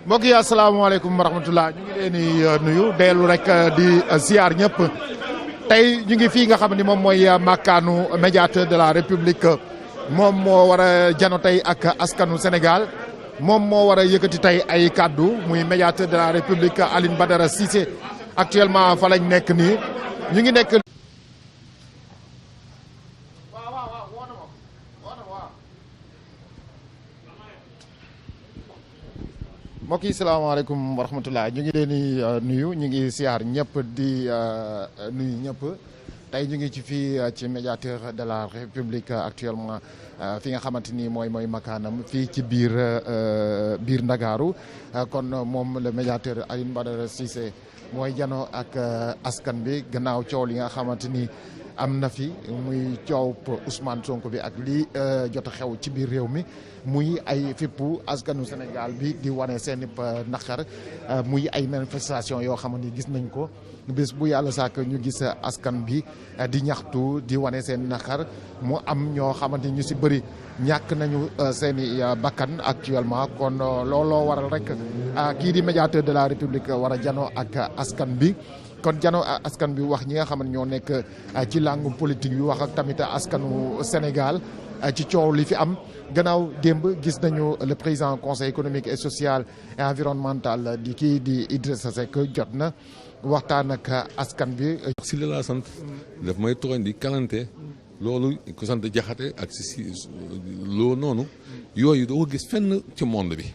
mbokk yi asalaamaaleykum wa rahmatulah ñu ngi leen di nuyu dellu rek di ziar ñëpp tey ñu ngi fii nga xam ni moom mooy makkaanu médiateur de la république moom moo war a jano tey ak askanu Sénégal moom moo war a yëkkati tey ay kàddu muy médiateur de la république Alioune Badara Cissé actuellement fa lañ nekk nii ñu ngi nekk. mbokk yi salaamaaleykum wa rahmatulah ñu ngi leen di nuyu ñu ngi siyaar ñëpp di nuyu ñëpp tey ñu ngi ci fii ci médiateur de la république actuellement fi nga xamante ni mooy makaanam fii ci biir Ndakaaru kon moom le médiateur Alioune Badara Cissé mooy jano ak askan bi gannaaw coow li nga xamante ni am na fi muy coow Ousmane Sonko bi ak lii jot a xew ci biir réew mi muy ay fippu askanu Sénégal bi di wane seen naqar muy ay manifestation yoo xam ni gis nañ ko bés bu yàlla sàkk ñu gis askan bi di ñaxtu di wane seen naqar mu am ñoo xamante ñu si bëri ñàkk nañu seen i bakkan actuellement kon looloo waral rek kii di médiateur de la République war a janoo ak askan bi. kon jano askan bi wax ñi nga xam ne ñoo nekk ci langue politique bi wax ak tamit askanu Sénégal ci coow li fi am gannaaw démb gis nañu le président conseil économique et social et environnemental di kii di Idrissa Seck jot na waxtaan ak askan bi. si la laa sant daf may tooñ di kalante loolu ku sant jaxate ak si loo noonu yooyu doo ko gis fenn ci monde bi.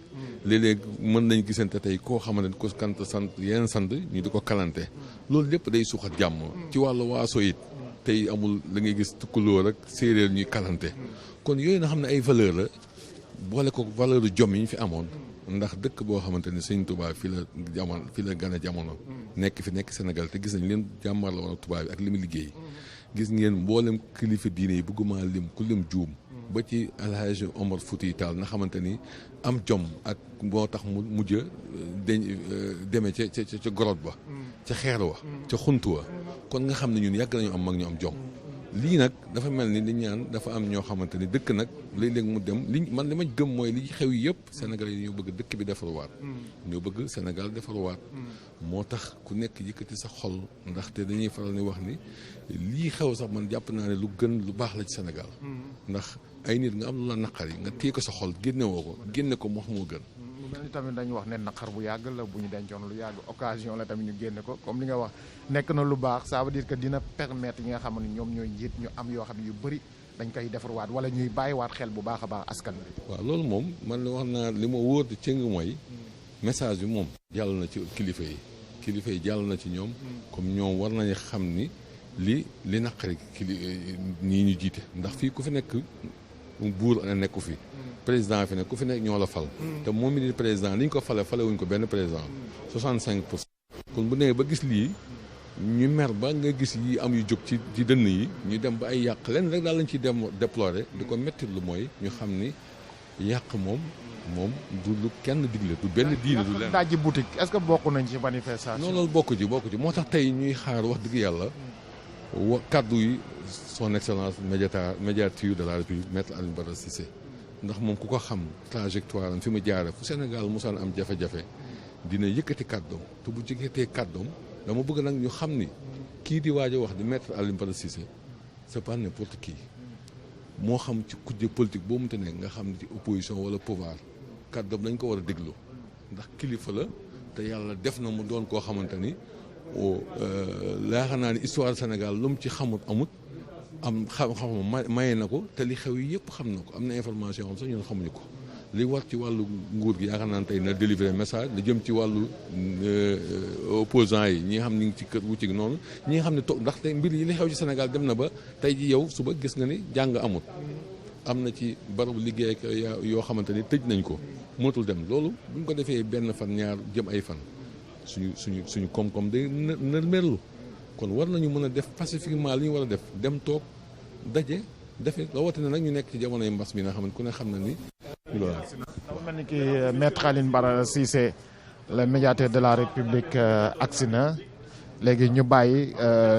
léeg-léeg mën nañ gisante tey koo xamante ne ko kant sant yeneen sant ñu di ko kalante loolu lépp day suuxat jàmm ci wàllu waaso it tey amul da ngay gis tukkulóor ak séeréer ñuy kalante kon yooyu na xam ne ay valeur la boole ko valeur jom yi ñu fi amoon ndax dëkk boo xamante ne Sëñ Tuubaa fi la gën a jamono nekk fi nekk Sénégal te gis nañ leen jàmbar la woon tubaab bi ak li mu liggéey gis ngeen mboolem kilifa diine yi bëgguma lim ku lim juum ba ci Alhaji Omar Fouti Tall nga xamante ni am jom ak moo tax mu mujj demee ca gorot ba ca xeer wa ca xunt wa kon nga xam ne ñun yàgg nañu am mag ñu am jom lii nag dafa mel ni li ñaan dafa am ñoo xamante ni dëkk nag léeg-léeg mu dem man li ma gëm mooy li xew yi yëpp Sénégalais yi ñoo bëgg dëkk bi defaruwaat ñoo bëgg Sénégal defaruwaat moo tax ku nekk yëkkati sa xol ndaxte dañuy faral ni wax ni lii xew sax man jàpp naa ne lu gën lu baax la ci Sénégal ndax ay nit nga am lu la naqar yi nga téye ko sa xol génne woo ko génne ko moo gën mel ni tamit dañu wax ne naqar bu yàgg la bu ñu dencoon lu yàgg occasion la tamit ñu génne ko comme li nga wax nekk na lu baax ça veut dire que dina permettre ñi nga xam ne ñoom ñooy njiit ñu am yoo xam ne yu bëri dañ koy defarwaat wala ñuy bàyyiwaat xel bu baax a baax askan bi. waaw loolu moom man wax naa li ma wóor te cëng mooy message bi moom jàll na ci kilifa yi jàll na ci ñoom comme ñoom war nañu xam ni li naqari ñii ñu jiite ndax fii ku fi nekk buur nekku fi président fi ne ku fi nekk ñoo la fal te moom mi di président li ñu ko fale wuñ ko benn président 65% kon bu nee ba gis lii ñu mer ba nga gis yi am yu jóg ci dënn yi ñu dem ba ay yàq leen rek daal lañ ciy dem déplorer di ko métti lu mooy ñu xam ni yàq moom du lu kenn digle du benn diine du leen dajji boutique est-ce que bokk nañ ci manifestation non loolu bokk ci moo tax tey ñuy xaar wax dëgg yàlla kaddu yi son excellence médiateur de la République maître Alioune Badara Cissé ndax moom ku ko xam trajectoire am fi mu jaare fu Sénégal musaan am jafe-jafe dina yëkkati kàddoom te bu yëkkatee kàddoom dama bëgg nag ñu xam ni kii di waaj a wax di maître Alioune Badara Cissé c'est pas n'importe qui moo xam ci kujje politique boo mënta nekk nga xam ne ci opposition wala pouvoir kàddoom dañ ko war a déglu ndax kilifa la te yàlla def na mu doon koo xamante ni yaakaar naa ni histoire Sénégal lu mu ci xamut amut am xam-xam maye na ko te li xew yi yëpp xam na ko am na information xam sax ñun xamuñu ko li war ci wàllu nguur gi yaakaar naa tey na délivrer message la jëm ci wàllu opposants yi ñi nga xam ne ñu ngi ci kër wu ci noonu ñi nga xam ne toog ndax tey mbir yi li xew ci Sénégal dem na ba tey ji yow suba gis nga ni jàng amut am na ci barabu liggéey ak yoo xamante ni tëj nañ ko mënatul dem loolu bu ñu ko defee benn fan ñaar jëm ay fan suñu koom-koom day nërmeelu kon war nañu mën a def pacifiquement li ñu war a def dem toog daje defe rawatina nag ñu nekk ci jamonoy mbas mi nga xam ne ku ne xam na ni loolu dafa mel ni ki maître Alioune Badara Cissé le médiateur de la République agsi na léegi ñu bàyyi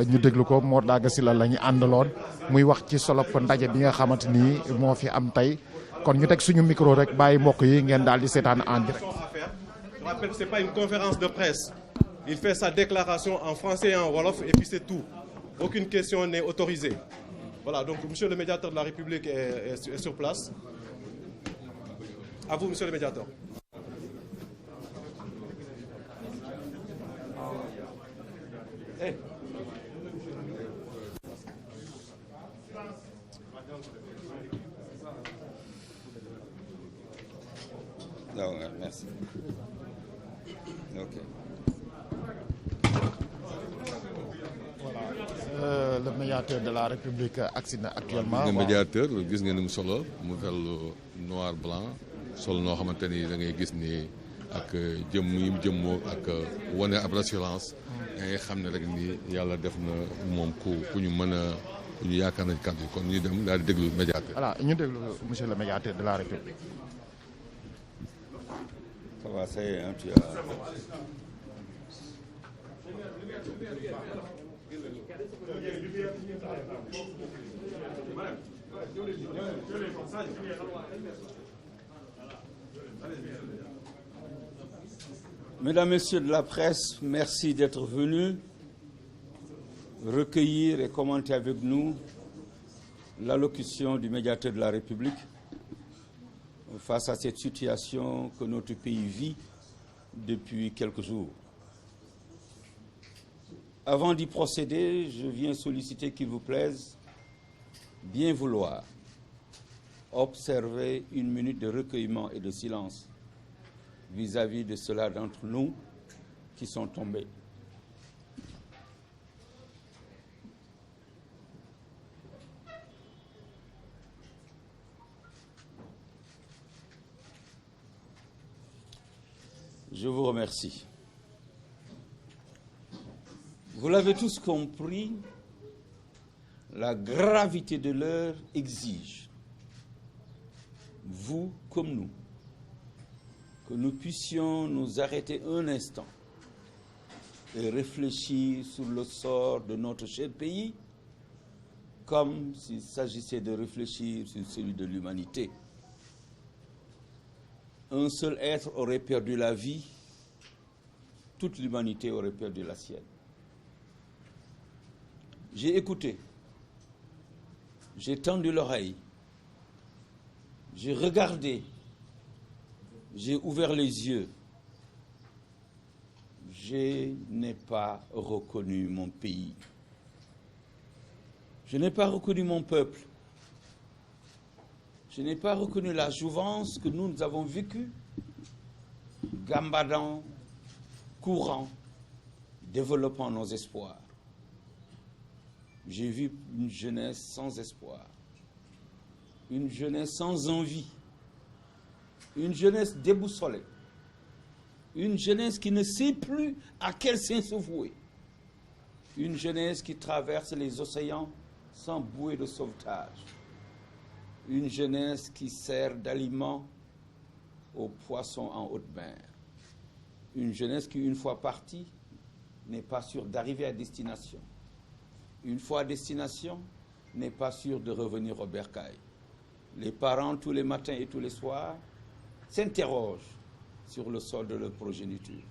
ñu déglu ko Mor Daga Sylla la ñu àndaloon muy wax ci solo ndaje bi nga xamante ni moo fi am tey kon ñu teg suñu micro rek bàyyi mbokk yi ngeen daal di seetaan en direct. Je rappelle que ce n'est pas une conférence de presse. Il fait sa déclaration en français et en wolof et puis c'est tout. Aucune question n'est autorisée. Voilà, donc monsieur le médiateur de la République est sur place. À vous, monsieur le médiateur. Hey. Non, merci. Ok. Le médiateur de la République agsi na actuellement. le médiateur gis nga ni mu solo mu fel noir blanc sol noo xamante ni da ngay gis ni ak jëm yi mu jëmmoo ak wane ab assurance da ngay xam ne rek ni yàlla def na moom ku ñu mën a ku ñu yaakaar nañ kàddu kon ñu dem daal di déglu médiateur. voilà ñu déglu monsieur le médiateur de la République. Ça va, ça y est, hein, tu as... Mesdames, Messieurs de la presse, merci d'être venus recueillir et commenter avec nous l'allocution du médiateur de la République face à cette situation que notre pays vit depuis quelques jours. Avant d'y procéder, je viens solliciter qu'il vous plaise bien vouloir observer une minute de recueillement et de silence vis-à-vis de ceux-là d'entre nous qui sont tombés. Je vous remercie. Vous l'avez tous compris, la gravité de l'heure exige, vous comme nous, que nous puissions nous arrêter un instant et réfléchir sur le sort de notre cher pays, comme s'il s'agissait de réfléchir sur celui de l'humanité. Un seul être aurait perdu la vie, toute l'humanité aurait perdu la sienne. J'ai écouté, j'ai tendu l'oreille, j'ai regardé, j'ai ouvert les yeux. Je n'ai pas reconnu mon pays. Je n'ai pas reconnu mon peuple. Je n'ai pas reconnu la jouvence que nous avons vécue, gambadant, courant, développant nos espoirs. J'ai vu une jeunesse sans espoir, une jeunesse sans envie, une jeunesse déboussolée, une jeunesse qui ne sait plus à quel sein se vouer, une jeunesse qui traverse les océans sans bouée de sauvetage, une jeunesse qui sert d'aliment aux poissons en haute mer, une jeunesse qui, une fois partie, n'est pas sûre d'arriver à destination. Une fois à destination, n'est pas sûr de revenir au bercail. Les parents, tous les matins et tous les soirs, s'interrogent sur le sort de leur progéniture.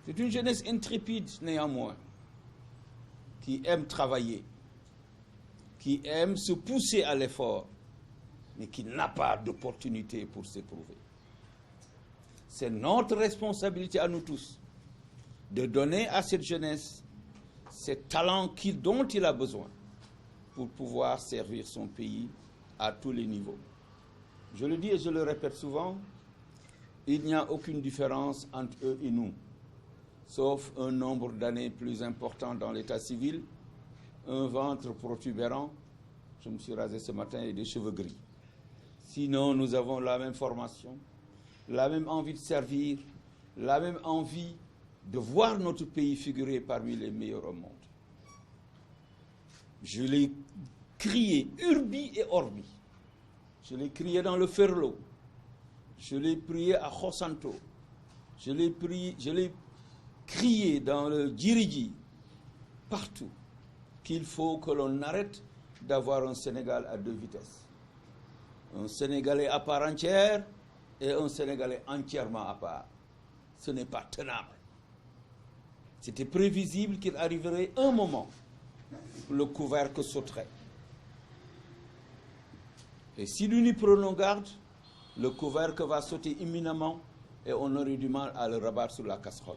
C'est une jeunesse intrépide, néanmoins, qui aime travailler, qui aime se pousser à l'effort, mais qui n'a pas d'opportunité pour s'éprouver. C'est notre responsabilité à nous tous de donner à cette jeunesse ces talents dont il a besoin pour pouvoir servir son pays à tous les niveaux. Je le dis et je le répète souvent, il n'y a aucune différence entre eux et nous, sauf un nombre d'années plus important dans l'état civil, un ventre protubérant, je me suis rasé ce matin, et des cheveux gris. Sinon, nous avons la même formation, la même envie de servir, la même envie de voir notre pays figurer parmi les meilleurs au monde. Je l'ai crié urbi et orbi. Je l'ai crié dans le Ferlo. Je l'ai prié à Khosanto. Je l'ai crié dans le Djiriji. Partout. Qu'il faut que l'on arrête d'avoir un Sénégal à deux vitesses. Un Sénégalais à part entière et un Sénégalais entièrement à part. Ce n'est pas tenable. C'était prévisible qu'il arriverait un moment où le couvercle sauterait. Et si nous n'y prenons garde, le couvercle va sauter imminemment et on aurait du mal à le rabattre sur la casserole.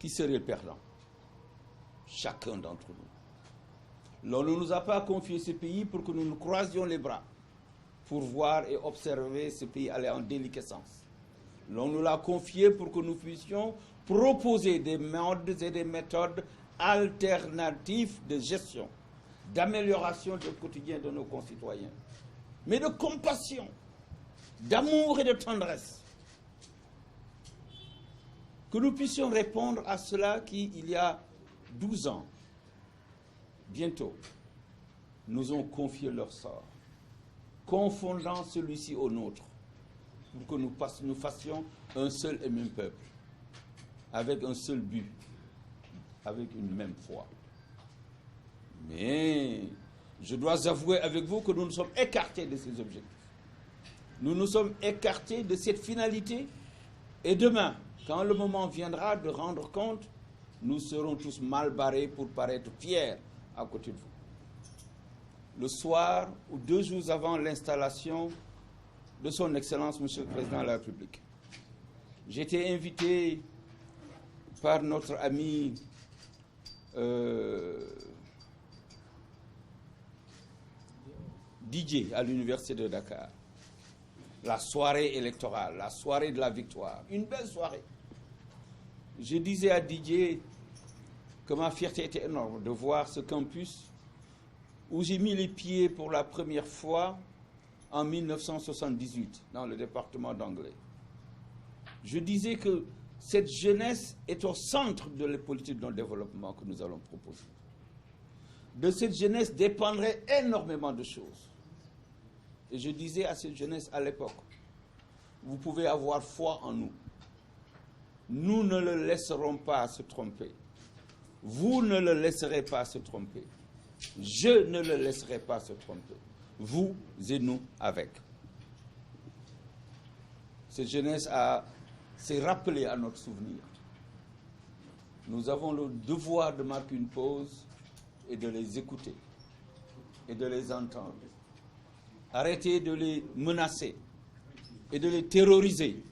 Qui serait le perdant? Chacun d'entre nous. L'on ne nous a pas confié ce pays pour que nous nous croisions les bras, pour voir et observer ce pays aller en déliquescence. L'on nous l'a confié pour que nous puissions proposer des modes et des méthodes alternatives de gestion, d'amélioration du quotidien de nos concitoyens, mais de compassion, d'amour et de tendresse. Que nous puissions répondre à cela qui, il y a 12 ans, bientôt, nous ont confié leur sort, confondant celui-ci au nôtre, pour que nous fassions un seul et même peuple, avec un seul but, avec une même foi. Mais je dois avouer avec vous que nous nous sommes écartés de ces objectifs. Nous nous sommes écartés de cette finalité. Et demain, quand le moment viendra de rendre compte, nous serons tous mal barrés pour paraître fiers à côté de vous. Le soir ou 2 jours avant l'installation de son Excellence, Monsieur le Président de la République, j'étais invité par notre ami Didier à l'Université de Dakar. La soirée électorale, la soirée de la victoire, une belle soirée. Je disais à Didier que ma fierté était énorme de voir ce campus où j'ai mis les pieds pour la première fois en 1978 dans le département d'Anglais. Je disais que cette jeunesse est au centre de la politique de développement que nous allons proposer. De cette jeunesse dépendrait énormément de choses. Et je disais à cette jeunesse à l'époque, vous pouvez avoir foi en nous. Nous ne le laisserons pas se tromper. Vous ne le laisserez pas se tromper. Je ne le laisserai pas se tromper. Vous et nous avec. Cette jeunesse s'est rappelée à notre souvenir. Nous avons le devoir de marquer une pause et de les écouter et de les entendre. Arrêtez de les menacer et de les terroriser.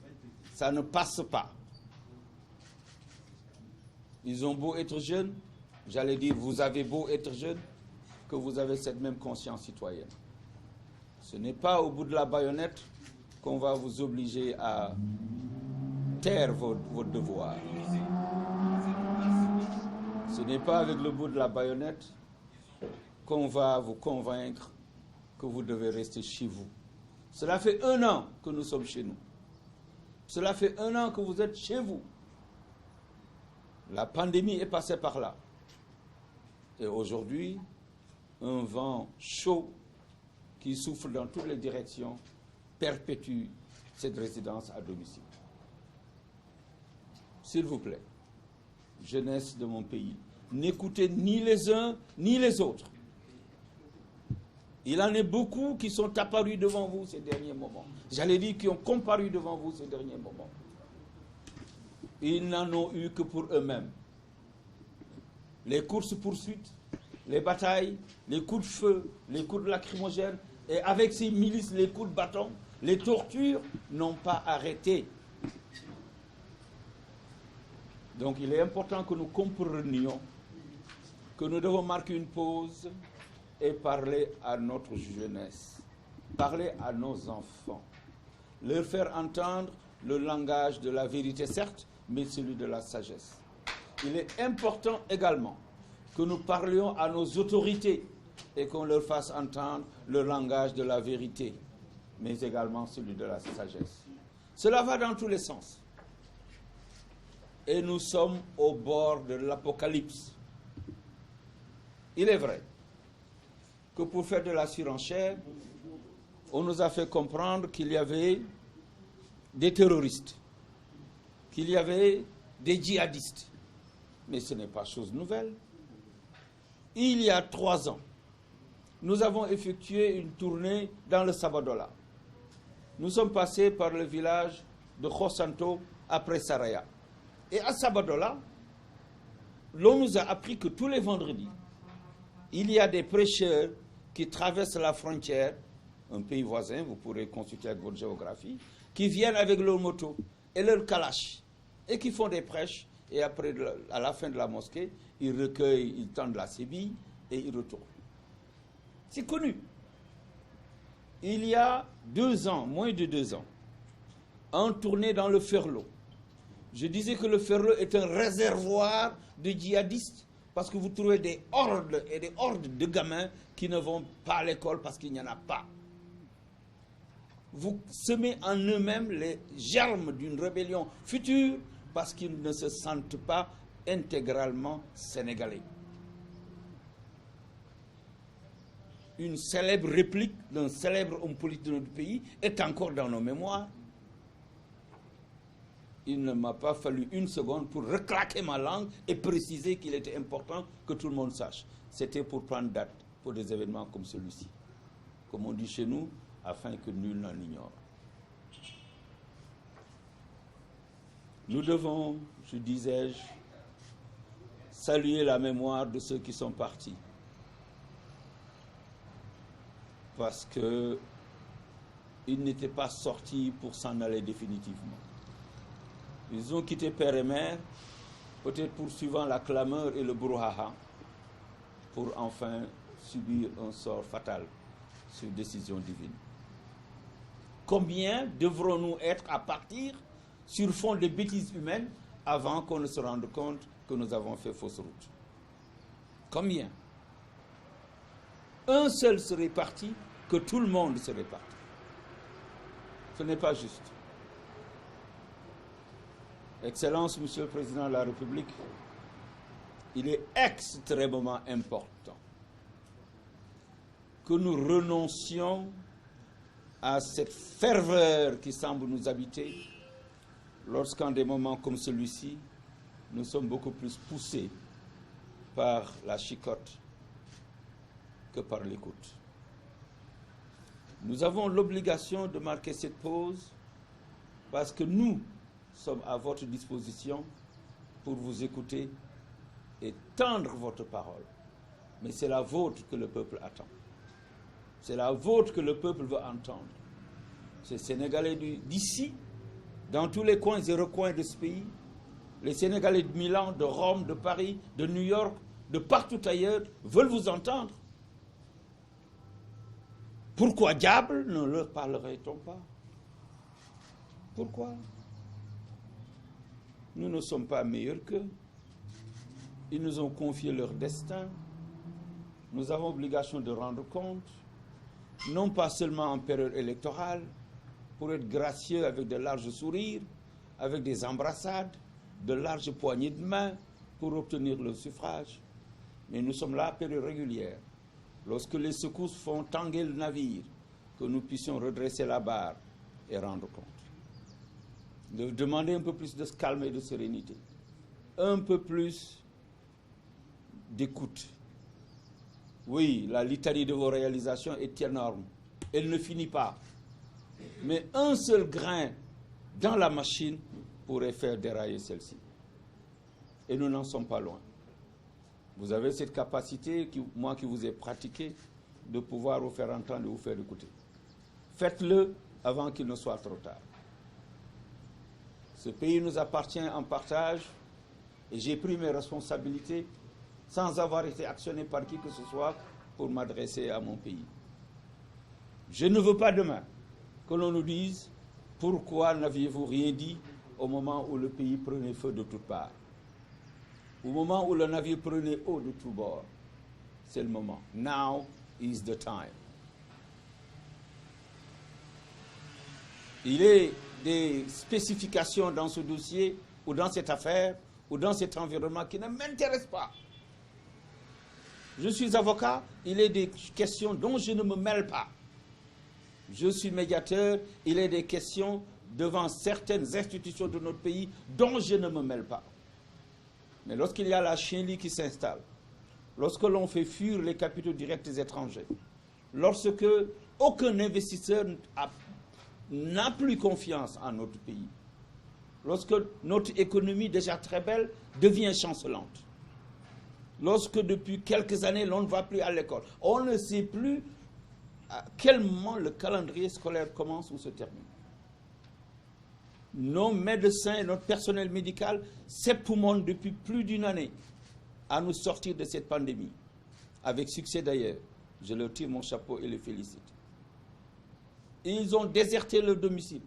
Ça ne passe pas. Ils ont beau être jeunes, j'allais dire, vous avez beau être jeune, que vous avez cette même conscience citoyenne. Ce n'est pas au bout de la baïonnette qu'on va vous obliger à taire vos devoirs. Ce n'est pas avec le bout de la baïonnette qu'on va vous convaincre que vous devez rester chez vous. Cela fait 1 an que nous sommes chez nous. Cela fait 1 an que vous êtes chez vous. La pandémie est passée par là. Et aujourd'hui, un vent chaud qui souffle dans toutes les directions perpétue cette résidence à domicile. S'il vous plaît, jeunesse de mon pays, n'écoutez ni les uns ni les autres. Il en est beaucoup qui sont apparus devant vous ces derniers moments. J'allais dire qui ont comparu devant vous ces derniers moments. Ils n'en ont eu que pour eux-mêmes. Les courses-poursuites, les batailles, les coups de feu, les coups de lacrymogène, et avec ces milices, les coups de bâton, les tortures n'ont pas arrêté. Donc il est important que nous comprenions que nous devons marquer une pause et parler à notre jeunesse. parler à nos enfants, leur faire entendre le langage de la vérité, certes, mais celui de la sagesse. Il est important également que nous parlions à nos autorités et qu'on leur fasse entendre le langage de la vérité, mais également celui de la sagesse. Cela va dans tous les sens. Et nous sommes au bord de l'apocalypse. Il est vrai que pour faire de la surenchère, on nous a fait comprendre qu'il y avait des terroristes, qu'il y avait des djihadistes. Mais ce n'est pas chose nouvelle. Il y a 3 ans, nous avons effectué une tournée dans le Sabadola. Nous sommes passés par le village de Khosanto après Saraya. Et à Sabadola, l'on nous a appris que tous les vendredis, il y a des prêcheurs qui traversent la frontière, un pays voisin, vous pourrez consulter avec votre géographie, qui viennent avec leur moto et leur kalash, et qui font des prêches, et après, à la fin de la mosquée, ils recueillent, ils tendent la sébille, et ils retournent. C'est connu. Il y a 2 ans, moins de 2 ans, en tournée dans le Ferlo, je disais que le Ferlo est un réservoir de djihadistes, parce que vous trouvez des hordes et des hordes de gamins qui ne vont pas à l'école parce qu'il n'y en a pas. Vous semez en eux-mêmes les germes d'une rébellion future parce qu'ils ne se sentent pas intégralement sénégalais. Une célèbre réplique d'un célèbre homme politique de notre pays est encore dans nos mémoires. Il ne m'a pas fallu 1 seconde pour reclaquer ma langue et préciser qu'il était important que tout le monde sache. C'était pour prendre date pour des événements comme celui-ci. Comme on dit chez nous, afin que nul n'en ignore. Nous devons, je disais-je, saluer la mémoire de ceux qui sont partis. Parce qu'ils n'étaient pas sortis pour s'en aller définitivement. Ils ont quitté père et mère, peut-être poursuivant la clameur et le brouhaha, pour enfin subir un sort fatal sur décision divine. Combien devrons-nous être à partir sur fond de bêtises humaines avant qu'on ne se rende compte que nous avons fait fausse route? Combien? Un seul serait parti, que tout le monde serait parti. Ce n'est pas juste. Excellence, Monsieur le Président de la République, il est extrêmement important que nous renoncions à cette ferveur qui semble nous habiter lorsqu'en des moments comme celui-ci, nous sommes beaucoup plus poussés par la chicotte que par l'écoute. Nous avons l'obligation de marquer cette pause parce que nous sommes à votre disposition pour vous écouter et tendre votre parole. Mais c'est la vôtre que le peuple attend. C'est la vôtre que le peuple veut entendre. Ces Sénégalais d'ici, dans tous les coins et recoins de ce pays, les Sénégalais de Milan, de Rome, de Paris, de New York, de partout ailleurs, veulent vous entendre. Pourquoi diable ne leur parlerait-on pas? Pourquoi? Nous ne sommes pas meilleurs qu'eux. Ils nous ont confié leur destin. Nous avons obligation de rendre compte, non pas seulement en période électorale, pour être gracieux avec de larges sourires, avec des embrassades, de larges poignées de main pour obtenir le suffrage. Mais nous sommes là à période régulière. Lorsque les secousses font tanguer le navire, que nous puissions redresser la barre et rendre compte. De demander un peu plus de calme et de sérénité, un peu plus d'écoute. Oui, la litanie de vos réalisations est énorme. Elle ne finit pas. Mais un seul grain dans la machine pourrait faire dérailler celle-ci. Et nous n'en sommes pas loin. Vous avez cette capacité, moi qui vous ai pratiqué, de pouvoir vous faire entendre et vous faire écouter. Faites-le avant qu'il ne soit trop tard. Ce pays nous appartient en partage et j'ai pris mes responsabilités sans avoir été actionné par qui que ce soit pour m'adresser à mon pays. Je ne veux pas demain que l'on nous dise pourquoi n'aviez-vous rien dit au moment où le pays prenait feu de toutes parts. Au moment où le navire prenait eau de tous bords. C'est le moment. Now is the time. Il y a des spécifications dans ce dossier ou dans cette affaire ou dans cet environnement qui ne m'intéressent pas. Je suis avocat, il y a des questions dont je ne me mêle pas. Je suis médiateur, il y a des questions devant certaines institutions de notre pays dont je ne me mêle pas. Mais lorsqu'il y a la chienlit qui s'installe, lorsque l'on fait fuir les capitaux directs étrangers, lorsque aucun investisseur n'a plus confiance en notre pays, lorsque notre économie déjà très belle devient chancelante, lorsque depuis quelques années l'on ne va plus à l'école, on ne sait plus à quel moment le calendrier scolaire commence ou se termine. Nos médecins et notre personnel médical s'époumonnent depuis plus d'une année à nous sortir de cette pandémie. Avec succès d'ailleurs. Je leur tire mon chapeau et les félicite. Ils ont déserté leur domicile.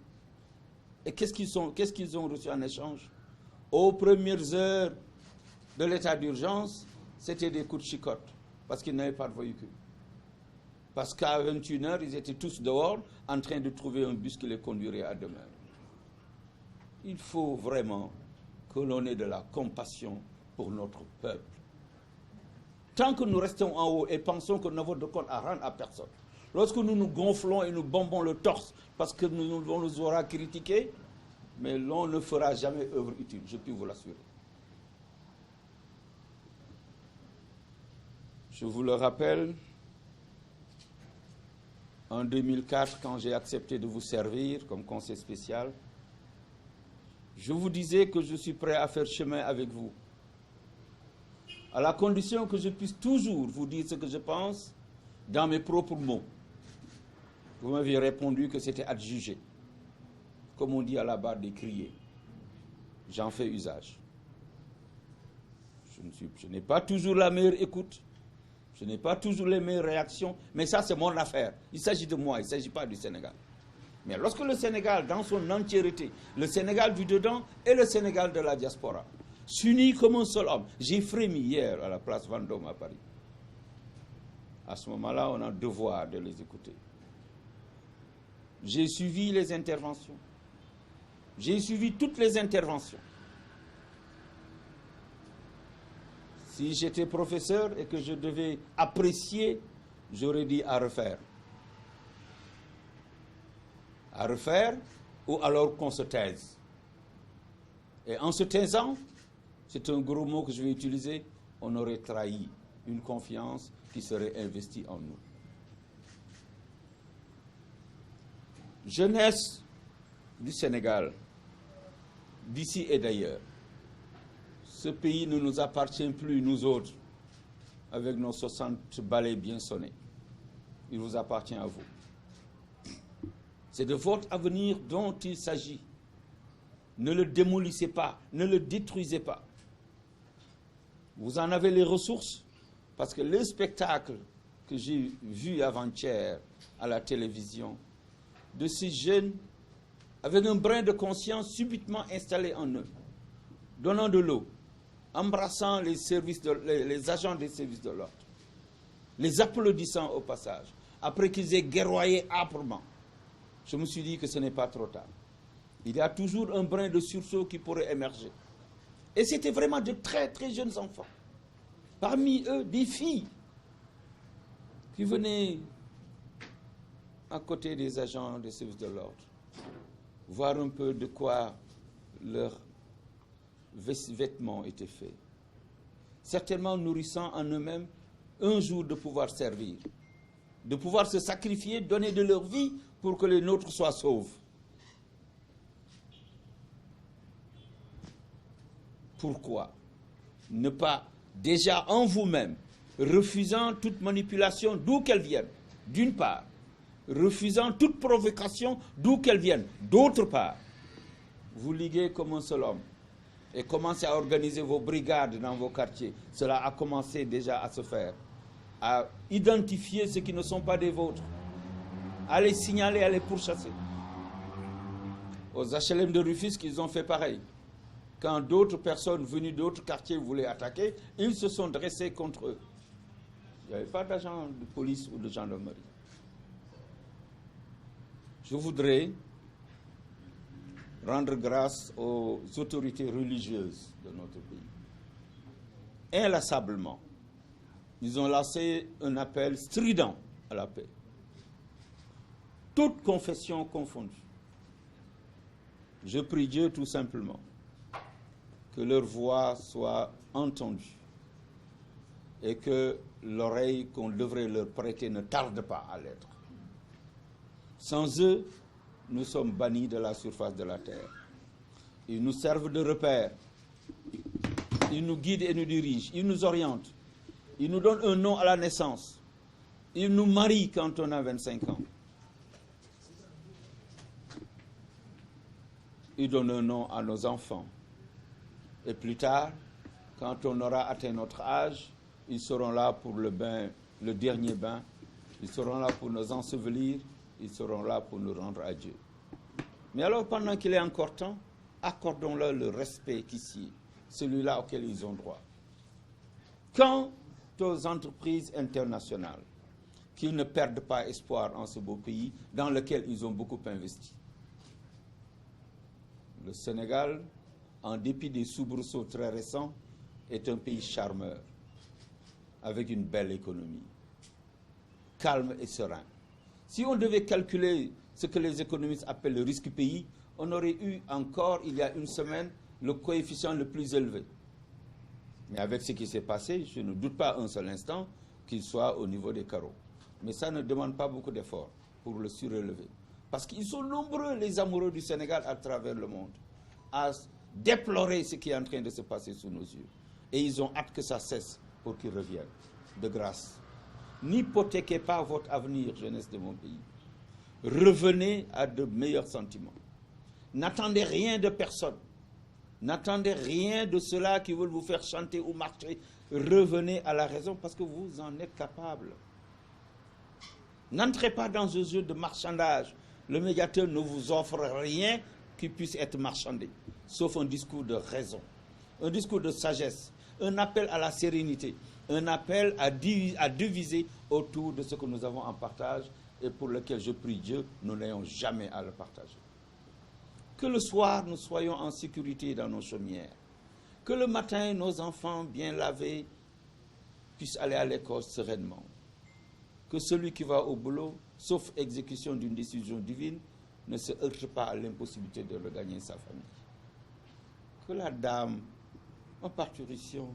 Et qu'est-ce qu'ils ont reçu en échange? Aux premières heures de l'état d'urgence, c'était des coups de chicotte, parce qu'ils n'avaient pas de véhicule. Parce qu'à 21h, ils étaient tous dehors, en train de trouver un bus qui les conduirait à demeure. Il faut vraiment que l'on ait de la compassion pour notre peuple. Tant que nous restons en haut et pensons que nous n'avons de compte à rendre à personne, lorsque nous nous gonflons et nous bombons le torse parce que on nous aura critiqué, mais l'on ne fera jamais œuvre utile, je puis vous l'assurer. Je vous le rappelle, en 2004, quand j'ai accepté de vous servir comme conseiller spécial, je vous disais que je suis prêt à faire chemin avec vous, à la condition que je puisse toujours vous dire ce que je pense dans mes propres mots. Vous m'aviez répondu que c'était adjugé, comme on dit à la barre des criers. J'en fais usage. Je n'ai pas toujours la meilleure écoute, je n'ai pas toujours les meilleures réactions, mais ça c'est mon affaire. Il s'agit de moi, il ne s'agit pas du Sénégal. Mais lorsque le Sénégal, dans son entièreté, le Sénégal du dedans et le Sénégal de la diaspora, s'unit comme un seul homme, j'ai frémi hier à la place Vendôme à Paris. À ce moment-là, on a le devoir de les écouter. J'ai suivi les interventions. J'ai suivi toutes les interventions. Si j'étais professeur et que je devais apprécier, j'aurais dit à refaire. À refaire ou alors qu'on se taise. Et en se taisant, c'est un gros mot que je vais utiliser, on aurait trahi une confiance qui serait investie en nous. Jeunesse du Sénégal, d'ici et d'ailleurs, ce pays ne nous appartient plus, nous autres, avec nos 60 balais bien sonnés. Il vous appartient à vous. C'est de votre avenir dont il s'agit. Ne le démolissez pas, ne le détruisez pas. Vous en avez les ressources, parce que le spectacle que j'ai vu avant-hier à la télévision, de ces jeunes avec un brin de conscience subitement installé en eux, donnant de l'eau, embrassant les agents des services de l'ordre, les applaudissant au passage, après qu'ils aient guerroyé âprement, je me suis dit que ce n'est pas trop tard. Il y a toujours un brin de sursaut qui pourrait émerger. Et c'était vraiment de très très jeunes enfants. Parmi eux, des filles qui venaient à côté des agents des services de l'ordre, voir un peu de quoi leurs vêtements étaient faits. Certainement nourrissant en eux-mêmes un jour de pouvoir servir, de pouvoir se sacrifier, donner de leur vie pour que les nôtres soient saufs. Pourquoi ne pas, déjà en vous-même, refusant toute manipulation d'où qu'elle vienne, d'une part, refusant toute provocation d'où qu'elle vienne, d'autre part, vous liguez comme un seul homme et commencez à organiser vos brigades dans vos quartiers. Cela a commencé déjà à se faire, à identifier ceux qui ne sont pas des vôtres, à les signaler, à les pourchasser. Aux HLM de Rufisque, ils ont fait pareil. Quand d'autres personnes venues d'autres quartiers voulaient attaquer, ils se sont dressés contre eux. Il n'y avait pas d'agent de police ou de gendarmerie. Je voudrais rendre grâce aux autorités religieuses de notre pays. Inlassablement, ils ont lancé un appel strident à la paix. Toutes confessions confondues. Je prie Dieu tout simplement que leur voix soit entendue et que l'oreille qu'on devrait leur prêter ne tarde pas à l'être. Sans eux, nous sommes bannis de la surface de la terre. Ils nous servent de repère. Ils nous guident et nous dirigent. Ils nous orientent. Ils nous donnent un nom à la naissance. Ils nous marient quand on a 25 ans. Ils donnent un nom à nos enfants. Et plus tard, quand on aura atteint notre âge, ils seront là pour le bain, le dernier bain. Ils seront là pour nous ensevelir. Ils seront là pour nous rendre à Dieu. Mais alors, pendant qu'il est encore temps, accordons-leur le respect qui sied, celui-là auquel ils ont droit. Quant aux entreprises internationales, qu'ils ne perdent pas espoir en ce beau pays dans lequel ils ont beaucoup investi. Le Sénégal, en dépit des soubresauts très récents, est un pays charmeur, avec une belle économie, calme et serein. Si on devait calculer ce que les économistes appellent le risque pays, on aurait eu encore, il y a une semaine, le coefficient le plus élevé. Mais avec ce qui s'est passé, je ne doute pas un seul instant qu'il soit au niveau des carreaux. Mais ça ne demande pas beaucoup d'efforts pour le surélever. Parce qu'ils sont nombreux, les amoureux du Sénégal à travers le monde, à déplorer ce qui est en train de se passer sous nos yeux. Et ils ont hâte que ça cesse pour qu'ils reviennent. De grâce. N'hypothéquez pas votre avenir, jeunesse de mon pays. Revenez à de meilleurs sentiments. N'attendez rien de personne. N'attendez rien de ceux-là qui veulent vous faire chanter ou marcher. Revenez à la raison parce que vous en êtes capable. N'entrez pas dans un jeu de marchandage. Le médiateur ne vous offre rien qui puisse être marchandé, sauf un discours de raison, un discours de sagesse, un appel à la sérénité, un appel à diviser autour de ce que nous avons en partage et pour lequel je prie Dieu, nous n'ayons jamais à le partager. Que le soir, nous soyons en sécurité dans nos chaumières. Que le matin, nos enfants bien lavés puissent aller à l'école sereinement. Que celui qui va au boulot, sauf exécution d'une décision divine, ne se heurte pas à l'impossibilité de regagner sa famille. Que la dame en parturition,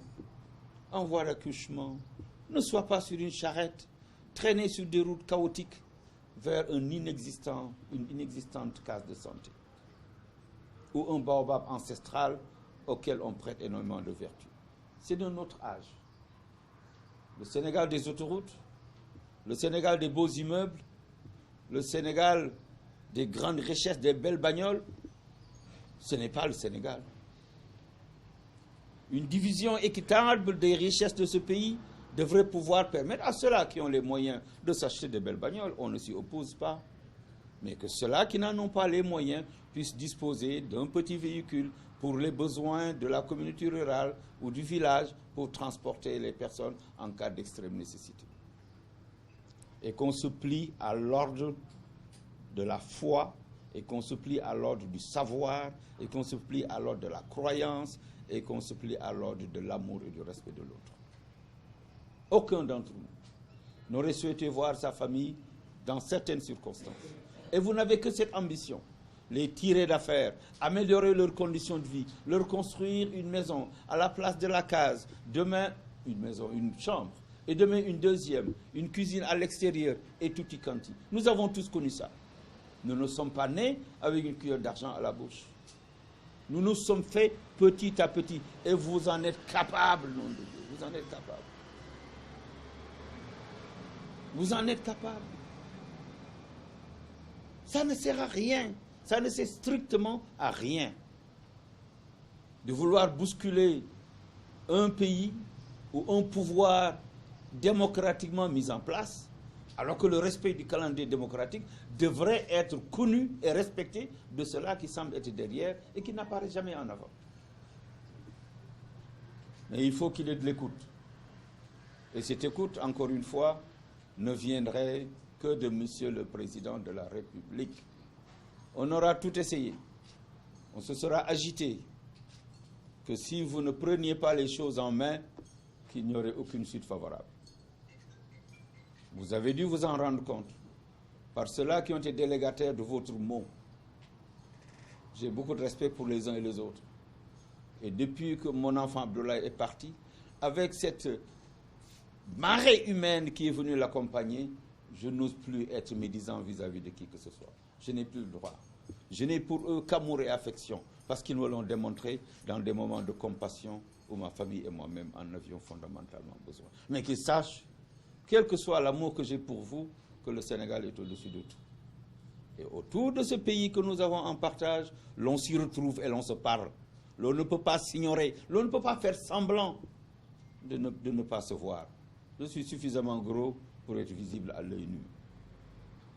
en voie d'accouchement, ne soit pas sur une charrette, traînée sur des routes chaotiques vers une inexistante case de santé ou un baobab ancestral auquel on prête énormément de vertu. C'est de notre âge. Le Sénégal des autoroutes, le Sénégal des beaux immeubles, le Sénégal des grandes richesses, des belles bagnoles, ce n'est pas le Sénégal. Une division équitable des richesses de ce pays devrait pouvoir permettre à ceux-là qui ont les moyens de s'acheter des belles bagnoles, on ne s'y oppose pas, mais que ceux-là qui n'en ont pas les moyens puissent disposer d'un petit véhicule pour les besoins de la communauté rurale ou du village pour transporter les personnes en cas d'extrême nécessité. Et qu'on se plie à l'ordre de la foi, et qu'on se plie à l'ordre du savoir, et qu'on se plie à l'ordre de la croyance, et qu'on se plie à l'ordre de l'amour et du respect de l'autre. Aucun d'entre nous n'aurait souhaité voir sa famille dans certaines circonstances. Et vous n'avez que cette ambition, les tirer d'affaires, améliorer leurs conditions de vie, leur construire une maison à la place de la case, demain une maison, une chambre, et demain une deuxième, une cuisine à l'extérieur, et tutti quanti. Nous avons tous connu ça. Nous ne sommes pas nés avec une cuillère d'argent à la bouche. Nous nous sommes faits petit à petit, et vous en êtes capables, nom de Dieu, vous en êtes capables. Vous en êtes capables. Ça ne sert à rien. Ça ne sert strictement à rien de vouloir bousculer un pays ou un pouvoir démocratiquement mis en place Alors que le respect du calendrier démocratique devrait être connu et respecté de ceux-là qui semblent être derrière et qui n'apparaissent jamais en avant. Mais il faut qu'il y ait de l'écoute. Et cette écoute, encore une fois, ne viendrait que de Monsieur le Président de la République. On aura tout essayé. On se sera agité que si vous ne preniez pas les choses en main, qu'il n'y aurait aucune suite favorable. Vous avez dû vous en rendre compte par ceux-là qui ont été délégataires de votre mot. J'ai beaucoup de respect pour les uns et les autres. Et depuis que mon enfant Abdoulaye est parti, avec cette marée humaine qui est venue l'accompagner, je n'ose plus être médisant vis-à-vis de qui que ce soit. Je n'ai plus le droit. Je n'ai pour eux qu'amour et affection, parce qu'ils nous l'ont démontré dans des moments de compassion où ma famille et moi-même en avions fondamentalement besoin. Mais qu'ils sachent, quel que soit l'amour que j'ai pour vous, que le Sénégal est au-dessus de tout. Et autour de ce pays que nous avons en partage, l'on s'y retrouve et l'on se parle. L'on ne peut pas s'ignorer, l'on ne peut pas faire semblant de ne pas se voir. Je suis suffisamment gros pour être visible à l'œil nu.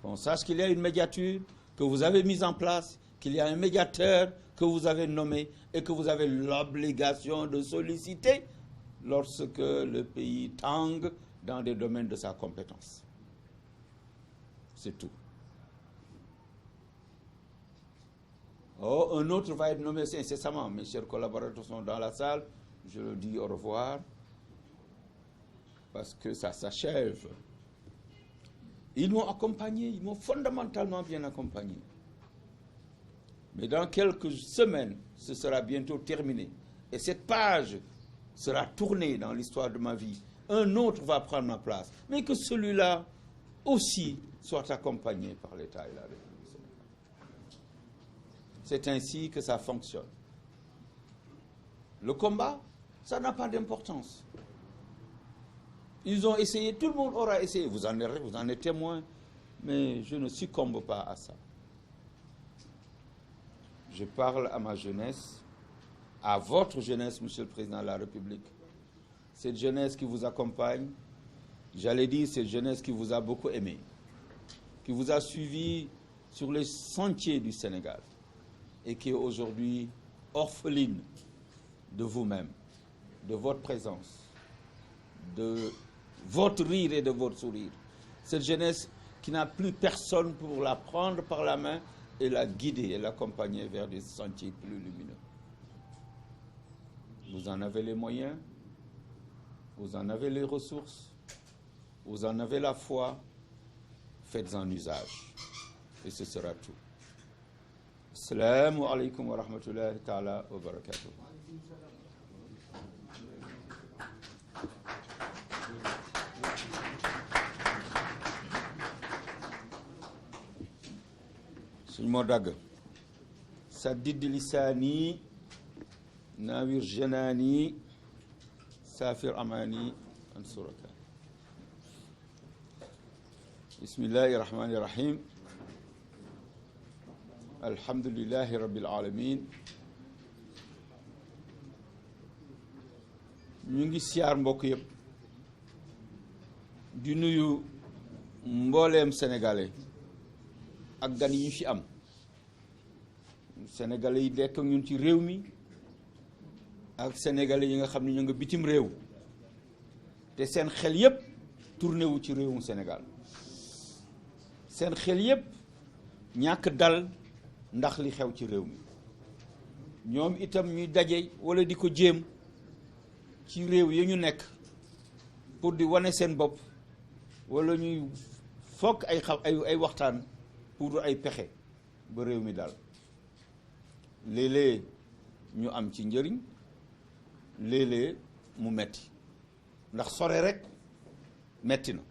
Qu'on sache qu'il y a une médiature que vous avez mise en place, qu'il y a un médiateur que vous avez nommé et que vous avez l'obligation de solliciter lorsque le pays tangue dans des domaines de sa compétence. C'est tout. Oh, un autre va être nommé incessamment. Mes chers collaborateurs sont dans la salle. Je leur dis au revoir parce que ça s'achève. Ils m'ont accompagné, ils m'ont fondamentalement bien accompagné. Mais dans quelques semaines, ce sera bientôt terminé. Et cette page sera tournée dans l'histoire de ma vie. Un autre va prendre ma place. Mais que celui-là aussi soit accompagné par l'État et la République sénégalaise. C'est ainsi que ça fonctionne. Le combat, ça n'a pas d'importance. Ils ont essayé, tout le monde aura essayé. Vous en êtes témoin, mais je ne succombe pas à ça. Je parle à ma jeunesse, à votre jeunesse, Monsieur le Président de la République. Cette jeunesse qui vous accompagne, j'allais dire cette jeunesse qui vous a beaucoup aimé, qui vous a suivi sur les sentiers du Sénégal et qui est aujourd'hui orpheline de vous-même, de votre présence, de votre rire et de votre sourire. Cette jeunesse qui n'a plus personne pour la prendre par la main et la guider et l'accompagner vers des sentiers plus lumineux. Vous en avez les moyens, vous en avez les ressources, vous en avez la foi, faites-en usage. Et ce sera tout. Assalamu alaikum wa rahmatullahi ta'ala wa barakatuh. suñ moo dagg saddid lisaani naawir janaani saafir amaani an suraka bismillahi rahmani rahim alhamdulillahi rabbil alamin ñu ngi siyaar mbokk yëpp di nuyu mbooleem sénégalais ak gan yi ñu fi am sénégalais yi nekk ak ñun ci réew mi ak sénégalais yi nga xam ne ñu nga bitim réew te seen xel yépp tourné wu ci réewum Sénégal seen xel yépp ñàkk dal ndax li xew ci réew mi ñoom itam ñuy daje wala di ko jéem ci réew yi ñu nekk pour di wane seen bopp wala ñuy fokk ay waxtaan pour ay pexe ba réew mi daal léeg-léeg ñu am ci njëriñ léeg-léeg mu metti ndax sore rek metti na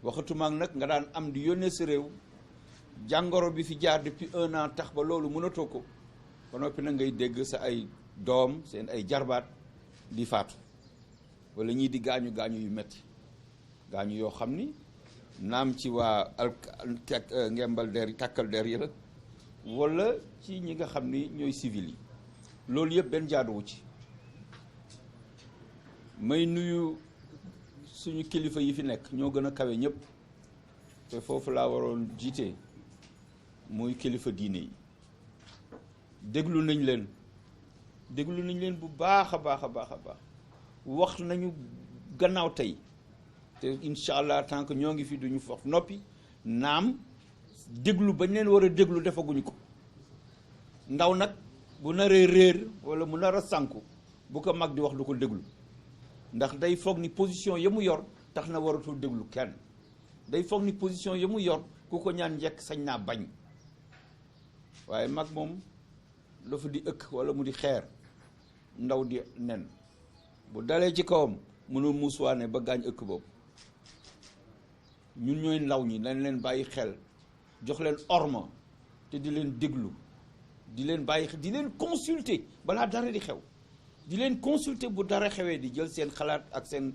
waxatumaak nag nga daan am di yónnee sa réew jàngoro bi fi jaar depuis 1 an tax ba loolu mënatoo ko ba noppi nag ngay dégg sa ay doom seen ay jarbaat di faatu wala ñii di gaañu yu metti gaañu yoo xam ni naam ci waa ngembal der yi tàkkal der yi la wala ci ñi nga xam ni ñooy civil yi loolu yëpp benn jaaduwu ci may nuyu suñu kilifa yi fi nekk ñoo gën a kawe ñëpp te foofu laa waroon jiite muy kilifa diine yi déglu nañ leen bu baax a baax a baax a baax wax nañu gannaaw tey te incha allah tant que ñoo ngi fi duñu fof noppi naam déglu bañ leen war a déglu defaguñu ko ndaw nag bu naree réer wala mu nar a sànku bu ko mag di wax du ko déglu ndax day foog ni position ya mu yor tax na waratul déglu kenn day foog ni position ya mu yor ku ko ñaan njëkk sañ naa bañ waaye mag moom dafa di ëkk wala mu di xeer ndaw di nen bu dalee ci kawam mënul muusuwaane ba gaañ ëkk boobu ñun ñooy ndaw ñi dañ leen bàyyi xel jox leen orma te di leen déglu di leen bàyyi di leen consulter balaa dara di xew di leen consulter bu dara xewee di jël seen xalaat ak seen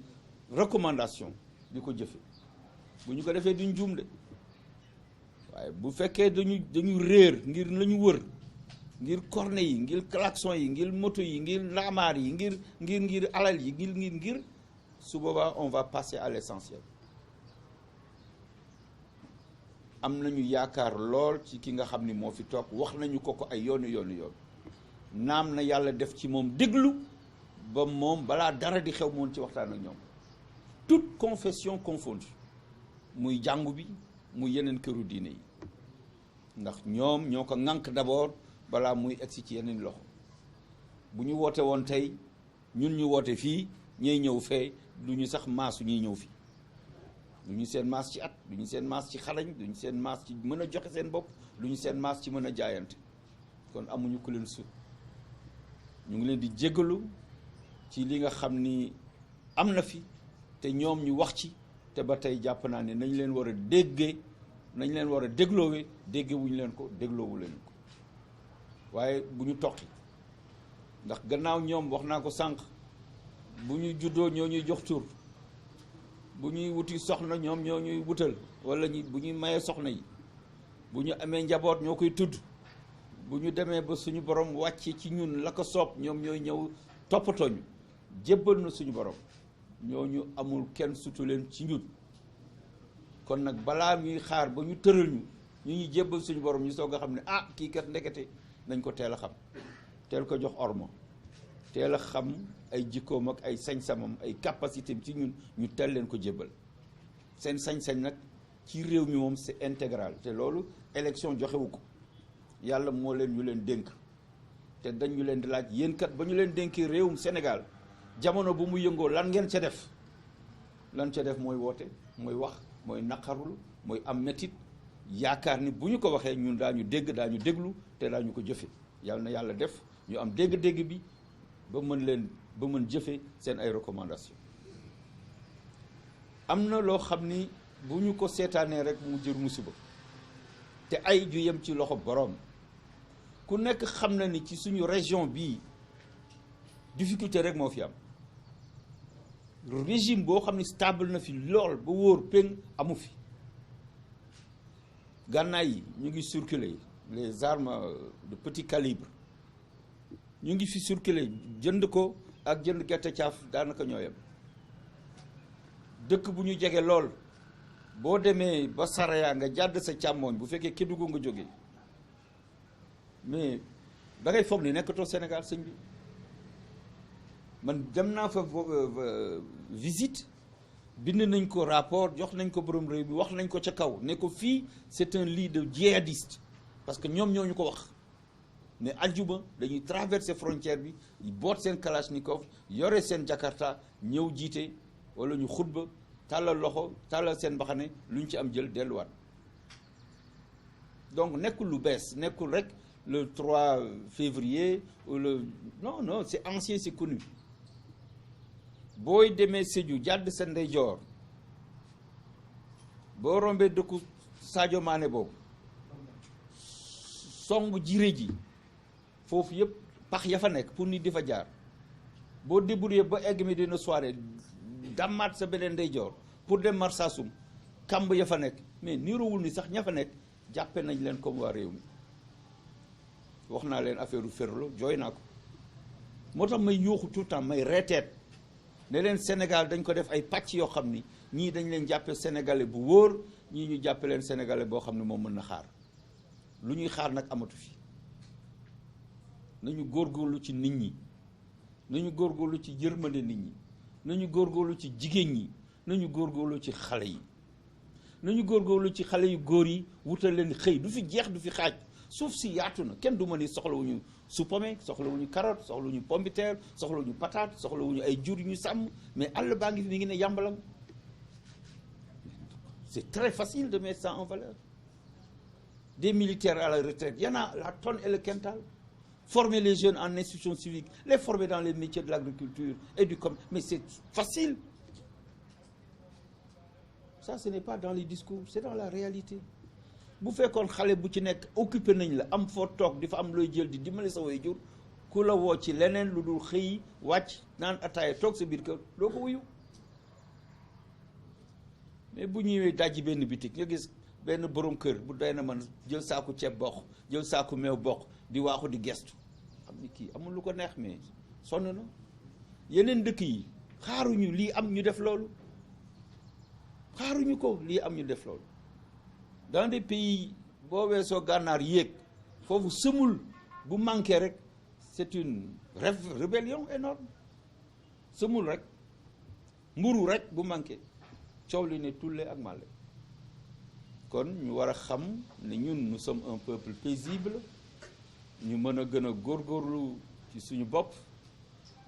recommandation di ko jëfe bu ñu ko defee duñ juum de waaye bu fekkee dañu réer ngir lañu wër ngir corne yi ngir klaxon yi ngir moto yi ngir laamaar yi ngir alal yi ngir su boobaa on va passer à l'essentiel am nañu yaakaar lool ci ki nga xam ni moo fi toog wax nañu ko ay yoonu naam na yàlla def ci moom déglu ba moom balaa dara di xew moon ci waxtaan ak ñoom toute confession confondue muy jàngu bi muy yeneen këru diine yi ndax ñoom ñoo ko ŋànk d'abord balaa muy egsi ci yeneen loxo bu ñu woote woon tey ñun ñu woote fii ñuy ñëw fee du ñu sax maasu ñuy ñëw fii du ñu seen maas ci at du ñu seen maas ci xarañ du ñu seen maas ci mën a joxe seen bopp du ñu seen maas ci mën a jaayante kon amuñu ku leen sut ñu ngi leen di jéggalu ci li nga xam ni am na fi te ñoom ñu wax ci te ba tey jàpp naa ne nañ leen war a déggee nañ leen war a dégloowe dégge wuñu leen ko dégloowu leen ko waaye bu ñu toqi ndax gannaaw ñoom wax naa ko sànq bu ñu juddoo ñoo ñuy jox tur bu ñuy wuti soxna ñoom ñoo ñuy wutal wala bu ñuy mayee soxna yi bu ñu amee njaboot ñoo koy tudd bu ñu demee ba suñu borom wàcce ci ñun la ko soob ñoom ñooy ñëw toppatoo ñu jébbal na suñu borom ñooñu amul kenn sutu leen ci ñun kon nag balaa ñuy xaar ba ñu tëral ñu ñuy jébbal suñu borom ñu soog a xam ne ah kii kat ndekete nañ ko teel a xam teel ko jox ormo teel a xam ay jikkoom ak ay sañ-samam ay capacité ci ñun ñu teel leen ko jébbal seen sañ-sañ nag ci réew mi moom c'est intégral te loolu élection joxewu ko yàlla moo leen ñu leen dénk te dañ ñu leen di laaj yéen kat ba ñu leen dénkee réewum Sénégal jamono bu mu yëngoo lan ngeen ca def lan ca def mooy woote mooy wax mooy naqarul mooy am métit yaakaar ni bu ñu ko waxee ñun daañu dégg daañu déglu te daañu ko jëfe yàlla na yàlla def ñu am dégg-dégg bi ba mën jëfe seen ay recommandation am na loo xam ni bu ñu ko seetaanee rek mu jër musiba te ay ju yem ci loxo boroom ku nekk xam na ni ci suñu région bii difficulté rek moo fi am régime boo xam ni stable na fi lool ba wóor péng amu fi gànnaay yi ñu ngi circuler les armes de petit calibre ñu ngi fi circuler jënd ko ak jënd gerte caaf daanaka ñoo yem dëkk bu ñu jege lool boo demee ba Saraya nga jàdd sa càmmooñ bu fekkee Kédougou nga jógee mais da ngay foog ni nekkatoo Sénégal sëñ bi man dem naa fa visite bind nañ ko rapport jox nañ ko borom réew mi wax nañ ko ca kaw ne ko fii c'est un lit de djihadiste parce que ñoom ñoo ñu ko wax ne aljuma dañuy traverser frontière bi boot seen kalachnikov yore seen jakarta ñëw jiite wala ñu xutba tàllal loxo tàllal seen mbaxane lu ñu ci am jël delluwaat donc nekkul lu bees nekkul rek le 3 février ou le non c'est ancien, c'est connu. booy demee Sédhiou jàdd sa ndeyjoor boo rombee dëkku Sadio Mané boobu song jiré ji foofu yëpp pax ya fa nekk pour nit di fa jaar boo débrouillé ba egg mi dina soirée damaat sa beneen ndeyjoor pour dem Marsassoum kamb ya fa nekk mais niroowul ni sax ña fa nekk jàppe nañ leen comme waa réew mi wax naa leen affaire u Ferlo jooy naa ko moo tax may yuuxu tout le temps may reeteet ne leen Sénégal dañ ko def ay pàcc yoo xam ni ñii dañ leen jàppe sénégalais bu wóor ñii ñu jàppe leen sénégalais boo xam ne moom mën na xaar lu ñuy xaar nag amatu fi nañu góorgóorlu ci nit ñi nañu góorgóorlu ci yërmande nit ñi nañu góorgóorlu ci jigéen ñi nañu góorgóorlu ci xale yi nañu góorgóorlu ci xale yu góor yi wutal leen xëy du fi jeex du fi xaaj suuf si yaatu na kenn du ma ni soxlawuñu supame soxlawuñu carotte soxlawuñu pomme de terre soxlawuñu patate soxlawuñu ay jur yu ñu sàmm mais àll baa ngi fi mi ngi ne yàmbalam c'est très facile de mettre ça en valeur des militaires à la retraite il y en a la tonne et le quintal former les jeunes en institutions civiques les former dans les métiers de l'agriculture et du commerce mais c'est facile ça ce n'est pas dans les discours c'est dans la réalité bu fekkoon xale bu ci nekk occupé nañ la am foo toog di fa am looy jël di dimbali sa waajur ku la woo ci leneen lu dul xëy wàcc naan ataaya toog sa biir kër doo ko wuyu mais bu ñëwee dajji benn bitik nga gis benn borom kër bu doy na man jël saaku ceeb bokk jël saaku meew bokk di waaxu di gestu xam ni kii amul lu ko neex mais sonn na yeneen dëkk yi xaaruñu lii am ñu def loolu xaaruñu ko lii am ñu def loolu dans des pays boo weesoo gànnaar yéeg foofu sëmul bu manqué rek c'est une rébellion énorme sëmul rek mburu rek bu manqué coow li ne tulle ak màlle kon ñu war a xam ne ñun nous sommes un peuple paisible ñu mën a gën a góorgóorlu ci suñu bopp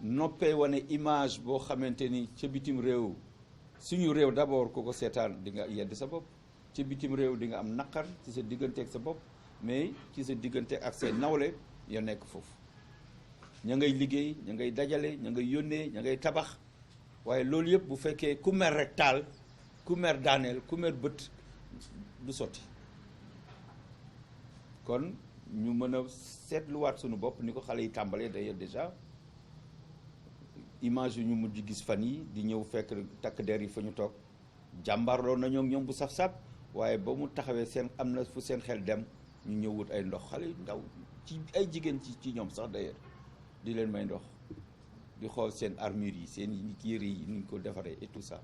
noppee wane image boo xamante ni ca bitim réew suñu réew d'abord ku ko seetaan di nga yedd sa bopp ci bitim réew di nga am naqar ci sa diggante ak sa bopp mais ci sa diggante ak say nawle ya nekk foofu ña ngay liggéey ña ngay dajale ña ngay yónnee ña ngay tabax waaye loolu yëpp bu fekkee ku mer rek taal ku mer daaneel ku mer bët du sotti kon ñu mën a seetluwaat suñu bopp ni ko xale yi tàmbalee d'ailleurs déjà image yu ñu mujj gis fan yi di ñëw fekk takk der yi fa ñu toog jàmbaarloo na ñoom bu saf-saf waaye ba mu taxawee seen am na fu seen xel dem ñu ñëw wut ay ndox xale yu ndaw ci ay jigéen ci ñoom sax d'ailleurs di leen may ndox di xool seen armure yi seen yére yi ni ñu ko defaree et tout ça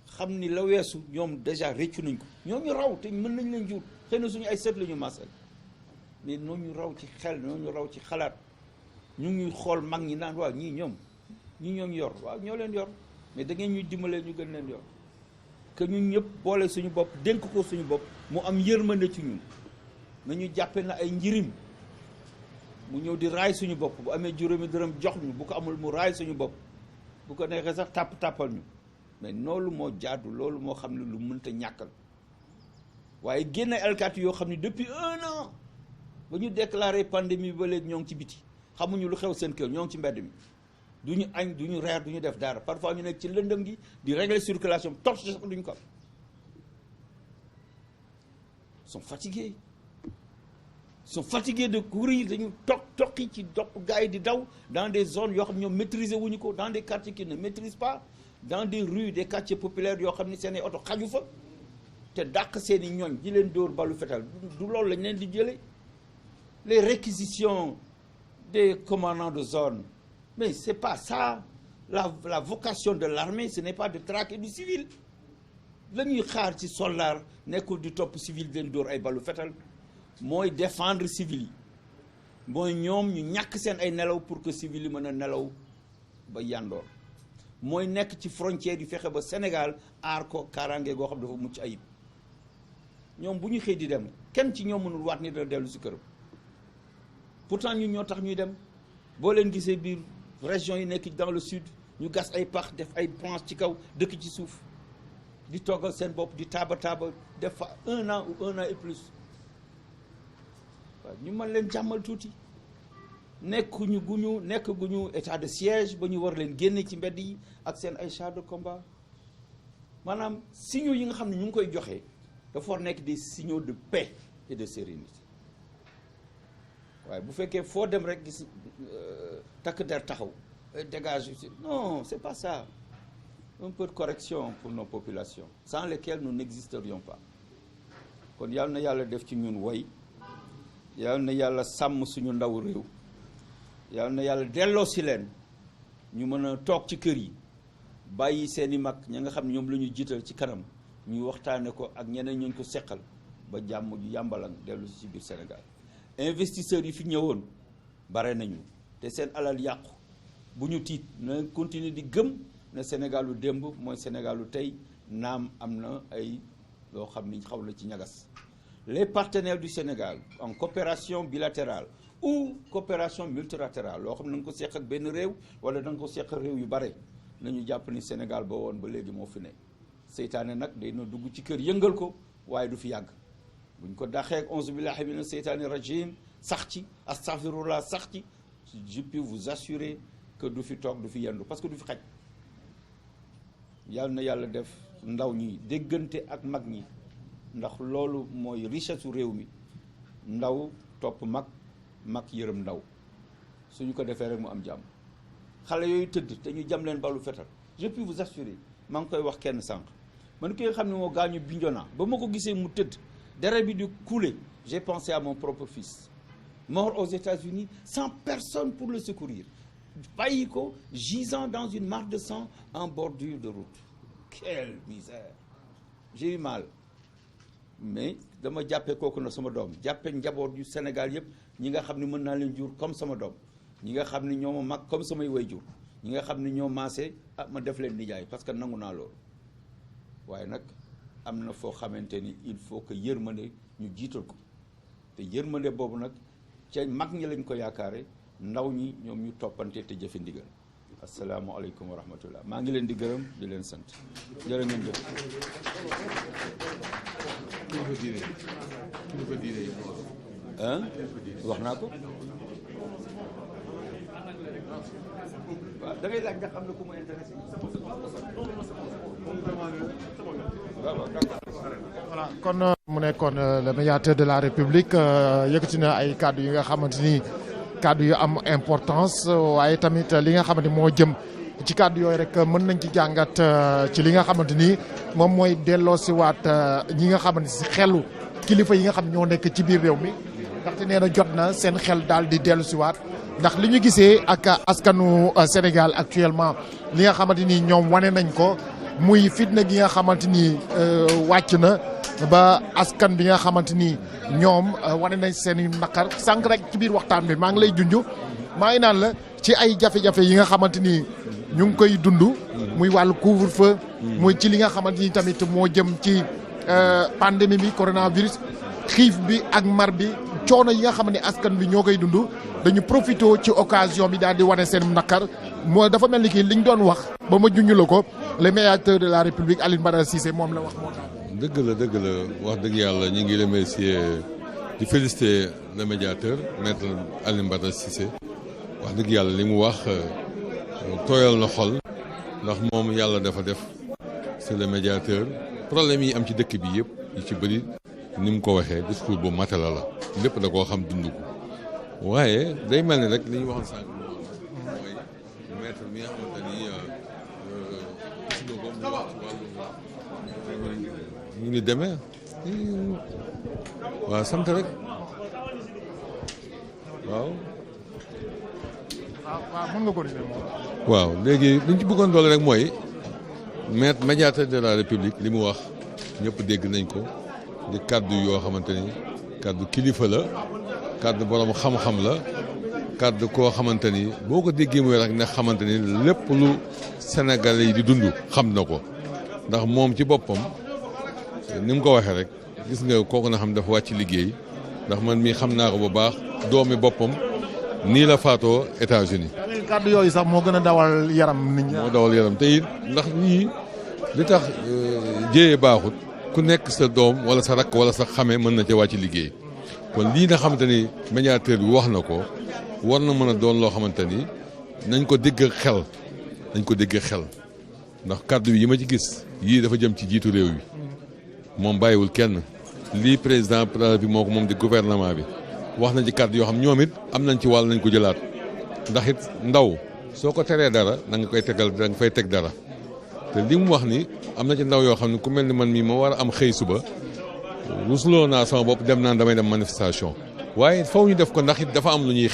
xam ni la weesu ñoom déjà réccu nañ ko ñoo ñu raw te mën nañ leen jur xëy na suñu ay sët la ñu masal mais noo ñu raw ci xel noo ñu raw ci xalaat ñu ngi xool mag ñi naan waaw ñii ñoom yor waaw ñoo leen yor mais da ngeen ñuy dimbalee ñu gën leen yor que ñun ñëpp boole suñu bopp dénk ko suñu bopp mu am yërmande ci ñun nañu jàppe na ay njirim mu ñëw di raay suñu bopp bu amee juróomi dërëm jox ñu bu ko amul mu raay suñu bopp bu ko neexee sax tàppal ñu mais loolu moo jaadu loolu moo xam ne lu mënta ñàkkal waaye génn alkaati yoo xam ne depuis 1 an ba ñu déclaré pandémie ba léegi ñoo ngi ci biti xamuñu lu xew seen kër ñoo ngi ci mbedd mi du ñu añ du ñu reer du ñu def dara parfois ñu nekk ci lëndëm gi di régler circulation torche sax duñu ko am sont fatigués de courir dañu toqi ci dopp gars yi di daw dans des zones yoo xam ne ñoom maîtriser wuñu ko dans des quartiers qu'ils ne maîtrisent pas dans des rues des quartiers populaires yoo xam ne seen i oto xaju fa te dàq seen i ñooñ di leen dóor balu fetal du loolu lañ leen di jëlee les réquisitions des commandants de zone mais c'est pas ça la vocation de l'armée ce n'est pas de traquer du civil la ñuy xaar ci soldat nekkul di topp civil di leen dóor ay balu fetal mooy défendre civil yi mooy ñoom ñu ñàkk seen ay nelaw pour que civil yi mën a nelaw ba yandoor mooy nekk ci frontière yi fexe ba Sénégal aar ko kaaraange goo xam dafa mucc ayib ñoom bu ñu xëy di dem kenn ci ñoom mënul waat ni dana dellu si këram pourtant ñun ñoo tax ñuy dem boo leen gisee biir région yi nekk dans le sud ñu gas ay pax def ay branches ci kaw dëkk ci suuf di toggal seen bopp di taaba def fa 1 an ou 1 an et plus waaw ñu mën leen jàmmal tuuti nekk guñu état de siège ba ñu war leen génne ci mbedd yi ak seen ay chars de combat maanaam signaux yi nga xam ne ñu ngi koy joxe dafa war nekk des signaux de paix et de sérénité waaye bu fekkee foo dem rek gis takk der taxaw dégage non c'est pas ça un peu de correction pour nos populations sans lesquelles nous n'existerions pas kon yal na yàlla def ci ñun woy yal na yàlla sàmm suñu ndaw réew yal na yàlla delloo si leen ñu mën a toog ci kër yi bàyyi seen i mag ña nga xam ne ñoom la ñu jiital ci kanam ñu waxtaane ko ak ñeneen ñu ko seqal ba jàmm ju yàmbalang dellu ci biir Sénégal. investisseurs yi fi ñëwoon bare nañu te seen alal yàqu bu ñu tiit na continuer di gëm na Sénégalu démb mooy Sénégalu tey naam am na ay loo xam ni xaw na ci ñagas. Les partenaires du Sénégal en coopération bilatérale ou coopération multilatérale loo xam ne da nga ko seq ak benn réew wala da nga ko seq réew yu bare nañu jàpp ni Sénégal ba woon ba léegi moo fi ne seytaane nag day na dugg ci kër yëngal ko waaye du fi yàgg buñ ko daxee ak onze billahi mina seytaani rajim sax ci astaghfirullah sax ci je peux vous assurer que du fi toog du fi yendu parce que du fi xaj. yàlla na yàlla def ndaw ñi déggante ak mag ñi ndax loolu mooy richesse su réew mi ndaw topp mag mag yërëm ndaw suñu ko defee rek mu am jàmm xale yooyu tëdd te ñu jam leen balu fetal je puis vous assurer maa ngi koy wax kenn sànq man ki nga xam ne moo gaañu Bignona ba ma ko gisee mu tëdd deret bi di couler j'ai pensé à mon propre fils mort aux États-Unis sans personne pour le secourir bàyyi ko gisant dans une mare de sang en bordure de route. Quelle misère. J'ai eu mal mais dama jàppee kooku na sama doom jàppee njaboot yu Sénégal yëpp ñi nga xam ne mën naa leen jur comme sama doom ñi nga xam ne ñoo ma mag comme samay waajur ñi nga xam ne ñoo maase ma def leen nijaay parce que nangu naa loolu waaye nag am na foo xamante ni il faut que yërmande ñu jiital ko te yërmande boobu nag ca mag ñi lañ ko yaakaare ndaw ñi ñoom ñu toppante te jëfe ndigal. asalaamaaleykum wa rahmatullah maa ngi leen di gërëm di leen sant jërë ngeen jëf. wax naa ko waaw da ngay laaj nga xam ne ku mu intéressé. voilà kon mu nekkoon le médiateur de la République yëkkati na ay kàddu yi nga xamante ni. kàddu yu am importance waaye tamit li nga xamante ni moo jëm ci kàddu yooyu rek mën nañ ci jàngat ci li nga xamante ni moom mooy delloo si waat ñi nga xamante si xelu kilifa yi nga xam ñoo nekk ci biir réew mi ndaxte nee na jot na seen xel daal di dellu si waat ndax li ñu gisee ak askanu Sénégal actuellement li nga xamante ni ñoom wane nañ ko muy fitna gi nga xamante ni wàcc na ba askan bi nga xamante ni ñoom wane nañ seen i naqar sànq rek ci biir waxtaan bi maa ngi lay junj maa ngi naan la ci ay jafe-jafe yi nga xamante ni ñu ngi koy dund muy wàllu couvre-feu muy ci li nga xamante ni tamit moo jëm ci pandémie bi coronavirus xiif bi ak mar bi coono yi nga xam ne askan bi ñoo koy dund dañu profité ci occasion bi daal di wane seen naqar moo dafa mel ni kii liñ doon wax ba ma junj la ko le médiateur de la République Alioune Badara Cissé moom la wax moo tax. dëgg la wax dëgg yàlla ñu ngi remercier di féliciter le médiateur maître Alioune Badara Cissé wax dëgg yàlla li mu wax tooyal na xol ndax moom yàlla dafa def c'est le médiateur problème yi am ci dëkk bi yëpp yi ci bëri ni mu ko waxee discours bu matala la lépp da koo xam dund ko waaye day mel ni rek li ñu waxoon sànq mooy maître mi nga xamante ni gis nga ko mu wax ci wàllu ñu ngi demee waaw sant rek waaw. mën nga ko waaw léegi li ñu ci bëggoon doole rek mooy maître médiateur de la République li mu wax ñëpp dégg nañ ko di kàddu yoo xamante ni kàddu kilifa la kàddu borom xam-xam la kàddu koo xamante ni boo ko déggee mooy rek ne xamante ni lépp lu Sénégalais yi di dund xam na ko ndax moom ci boppam. ni mu ko waxee rek gis nga kooku na xam dafa wàcc liggéey ndax man mii xam naa ko bu baax doomi boppam nii la faatoo États-Unis kàddu yooyu sax moo gën a dawal yaram nit ñi. moo dawal yaram te it ndax ñii li tax jéyee baaxut ku nekk sa doom wala sa rakk wala sa xame mën na ca wàcc liggéey kon lii nga xamante ni médiateur bi wax na ko war na mën a doon loo xamante ni nañ ko dégg xel ndax kàddu yi ma ci gis yii dafa jëm ci jiitu réew yi moom bàyyiwul kenn lii président bi moo ko moom di gouvernement bi wax nañ ci kàddu yoo xam ñoom it am nañ ci wàll nañ ko jëlaat ndax it ndaw soo ko teree dara da nga koy tegal da nga fay teg dara te li mu wax ni am na ci ndaw yoo xam ne ku mel ni man mii ma war a am xëy suba rusloo naa sama bopp dem naan damay dem manifestation waaye faw ñu def ko ndax it dafa am lu ñuy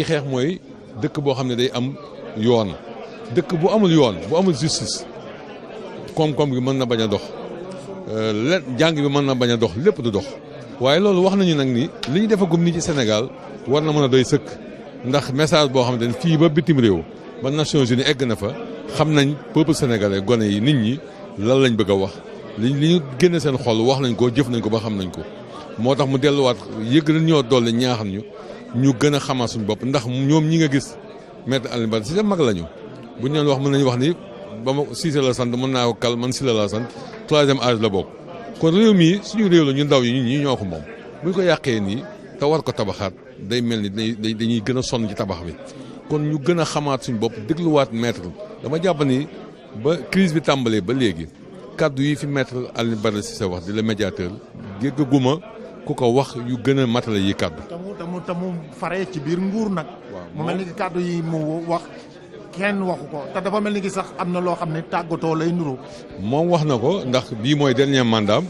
xeex mooy dëkk boo xam ne day am yoon dëkk bu amul yoon bu amul justice koom-koom gi mën na bañ a dox jàng bi mën na bañ a dox lépp du dox waaye loolu wax nañu nag ni li ñu defagum nii ci Sénégal war na mën a doy sëkk ndax message boo xamante ne fii ba bitim réew ba Nations Unies egg na fa xam nañ peuple sénégalais gone yi nit ñi lan lañ bëgg a wax li ñu génne seen xol wax nañ ko jëf nañ ko ba xam nañ ko moo tax mu delluwaat yëg nañ ñoo dolli ñaaxal ñu gën a xamaat suñu bopp ndax ñoom ñi nga gis maître Alioune Badara Cissé mag lañu bu ñu leen wax mën nañu wax ni ba ma Cissé la sant mën naa ko kal man Sylla la sant troisième âge la bokk kon réew mii suñu réew la ñu ndaw yi ñi ñoo ko moom bu ñu ko yàqee nii te war ko tabaxaat day mel ni dañuy gën a sonn ci tabax bi kon ñu gën a xamaat suñu bopp dégluwaat maître dama jàpp ni ba crise bi tàmbalee ba léegi kaddu yi fi maître Alioune Badara Cissé wax di la médiateur géggaguma ku ko wax yu gën a matale yi kaddu. te mu faree ci biir nguur nag. mu mel ni ki kaddu yi mu wax kenn waxu ko te dafa mel ni ki sax am na loo xam ne tàggatoo lay nuru. moom wax na ko ndax bii mooy dernier mandat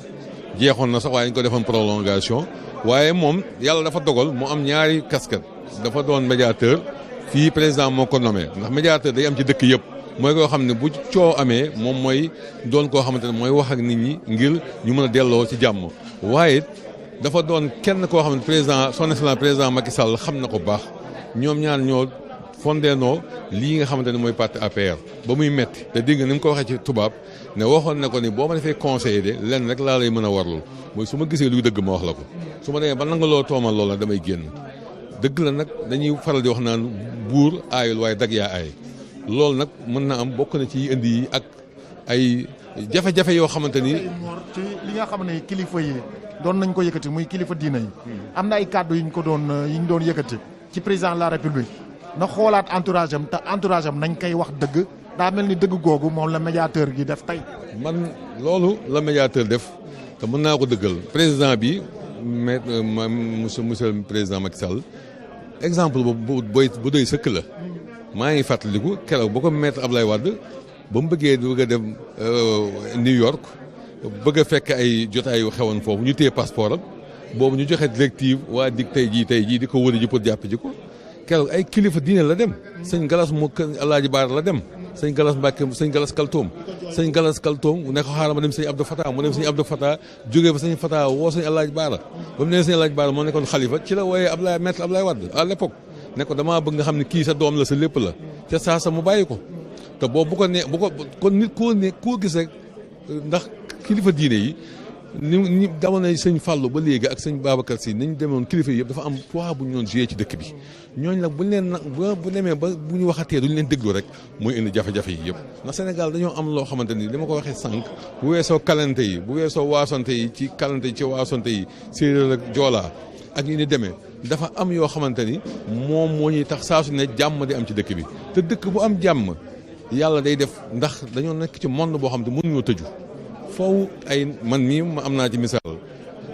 jeexoon na sax waaye ñu ko defoon prolongation waaye moom yàlla dafa dogal mu am ñaari casquette dafa doon médiateur fii président moo ko nommé ndax médiateur day am ci dëkk yëpp. mooy koo xam ne bu coow amee moom mooy doon koo xamante ne mooy wax ak nit ñi ngir ñu mën a delloo ci jàmm waaye dafa doon kenn koo xam ne président son excellence président Macky Sall xam na ko baax ñoom ñaar ñoo fondeenoo lii nga xamante ne mooy parti APR ba muy metti te dégg nga ni mu ko waxee ci tubaab ne waxoon na ko ni boo ma defee conseiller de lenn rek laa lay mën a warlul mooy su ma gisee luy dëgg ma wax la ko su ma demee ba nanga loo toomal loolu damay génn dëgg la nag dañuy faral di wax naan buur aayul waaye dag yaa aay loolu nag mën na am bokk na ci indi yi ak ay jafe-jafe yoo xamante ni. ci li nga xam ne kilifa yi doon nañ ko yëkkati muy kilifa diina yi. am na ay kàddu yi ñu doon yëkkati ci président de la république na xoolaat entourage am te entourage am nañ koy wax dëgg daa mel ni dëgg googu moom la médiateur gi def tey. man loolu la médiateur def te mën naa ko dëggal président bi monsieur président Macky Sall exemple boobu bu doy sëkk la. maa ngi fàttaliku keroog boo ko maître Ablaye Wade ba mu bëgg a dem New York bëgg a fekk ay jotaay yu xewoon foofu ñu téye passeport am boobu ñu joxe directive waa dig tey jii di ko wëri ji pour jàpp ji ko keroog ay kilifa diine la dem sëñ Galas mu Alaaji Baar la dem sëñ Galas Mbàkke sëñ Galas Kaltoom mu ne ko xaaral ma dem sëñ Abdou Fatah mu dem sëñ Abdou Fatah jógee fa sëñ Fatah woo sëñ Alaaji Baara ba mu ne sëñ Alaaji Baara moo nekkoon xalifa ci la wooyee maître Ablaye Wade à l'époque ne ko damaa bëgg nga xam ne kii sa doom la sa lépp la te saa sa mu bàyyi ko te boobu bu ko kon nit koo gis rek ndax kilifa diine yi ni dama na sëñ Fallou ba léegi ak sëñ Babacar Sy nañ demoon kilifa yi yëpp dafa am poids bu ñu doon joué ci dëkk bi ñooñu nag buñ leen bu demee ba bu ñu waxatee duñ leen déglu rek mooy indi jafe-jafe yi yëpp ndax Sénégal dañoo am loo xamante ni li ma ko waxee sànq bu weesoo kalante yi bu weesoo waasonte yi ci kalante yi ci waasonte yi séeréer ak joolaa ak ñu ni demee dafa am yoo xamante ni moom moo ñuy tax saa su ne jàmm di am ci dëkk bi te dëkk bu am jàmm yàlla day def ndax dañoo nekk ci monde boo xam ne mënuñoo tëju foofu ay man mii ma am naa ci misaal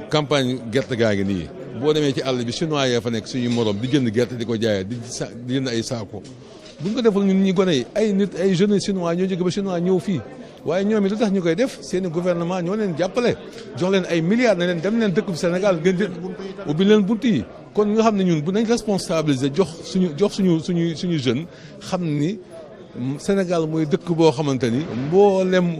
campagne gerte gaa ngi nii boo demee ci àll bi chinois ya fa nekk suñu morom di jënd gerte di ko jaayee di jënd ay saako buñ ko defal ñun ñi gone yi ay nit ay jeunes chinois ñoo jóge ba chinois ñëw fii waaye ñoom it lu tax ñu koy def seeni gouvernement ñoo leen jàppale jox leen ay milliards ne leen dem leen dëkk bi Sénégal ngeen di ubbi leen bunt yi kon nga xam ne ñun bu nañ responsabiliser jox suñu jeune xam ni Sénégal mooy dëkk boo xamante ni mboolem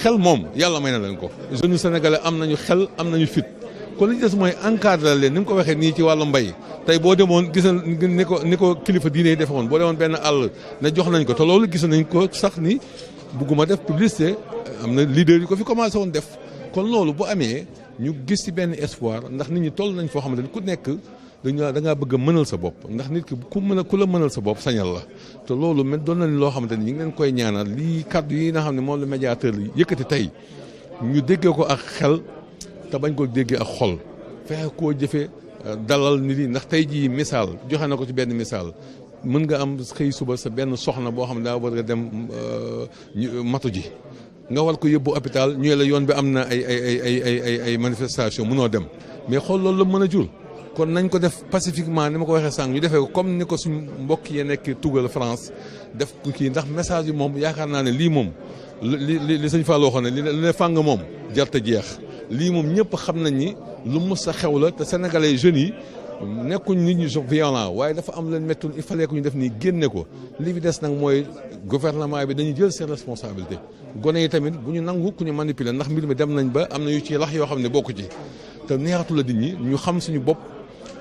xel moom yàlla may na leen ko jeune sénégalais am nañu xel am nañu fit kon li ci des mooy encadrer leen ni mu ko waxee nii ci wàllu mbay tey boo demoon gis ni ko kilifa diine yi defoon boo demoon benn àll ne jox nañ ko te loolu gis nañ ko sax ni bugguma def publicité am na leader yi ko fi commencé woon def kon loolu bu amee ñu gis ci benn espoir ndax nit ñi toll nañ foo xamante ni ku nekk da ngaa bëgg a mënal sa bopp ndax nit ki ku la mënal sa bopp sañal la te loolu doon nañ loo xamante ni ñu ngi leen koy ñaanal lii kaddu yi nga xam ne moom la médiateur yi yëkkati tey ñu déggee ko ak xel te bañ ko déggee ak xol fexe koo jëfee dalal nit yi ndax tey jii misaal joxe na ko ci benn misaal mën nga am xëy suba sa benn soxna boo xam ne daa war a dem matu ji nga war ko yóbbu hôpital ñu la yoon bi am na ay manifestation mënoo dem mais xool loolu la mën a jur kon nañ ko def pacifiquement ni ma ko waxee sànq ñu defee ko comme ni ko suñ mbokk yi nekk Tugal France def ko kii ndax message bi moom yaakaar naa ne lii moom li sëñ Fall waxoon ne li ne fàng moom jarte jeex lii moom ñëpp xam nañ ni lu mus a xew la te sénégalais jeunes yi nekkuñ nit ñi violent waaye dafa am leen méttoon il fallait que ñu def nii génne ko li fi des nag mooy gouvernement bi dañuy jël seen responsabilité gone yi tamit bu ñu nangu ku ñu manipuler ndax mbir mi dem nañ ba am na yu ci lax yoo xam ne bokku ci te neexatu la nit ñi ñu xam suñu bopp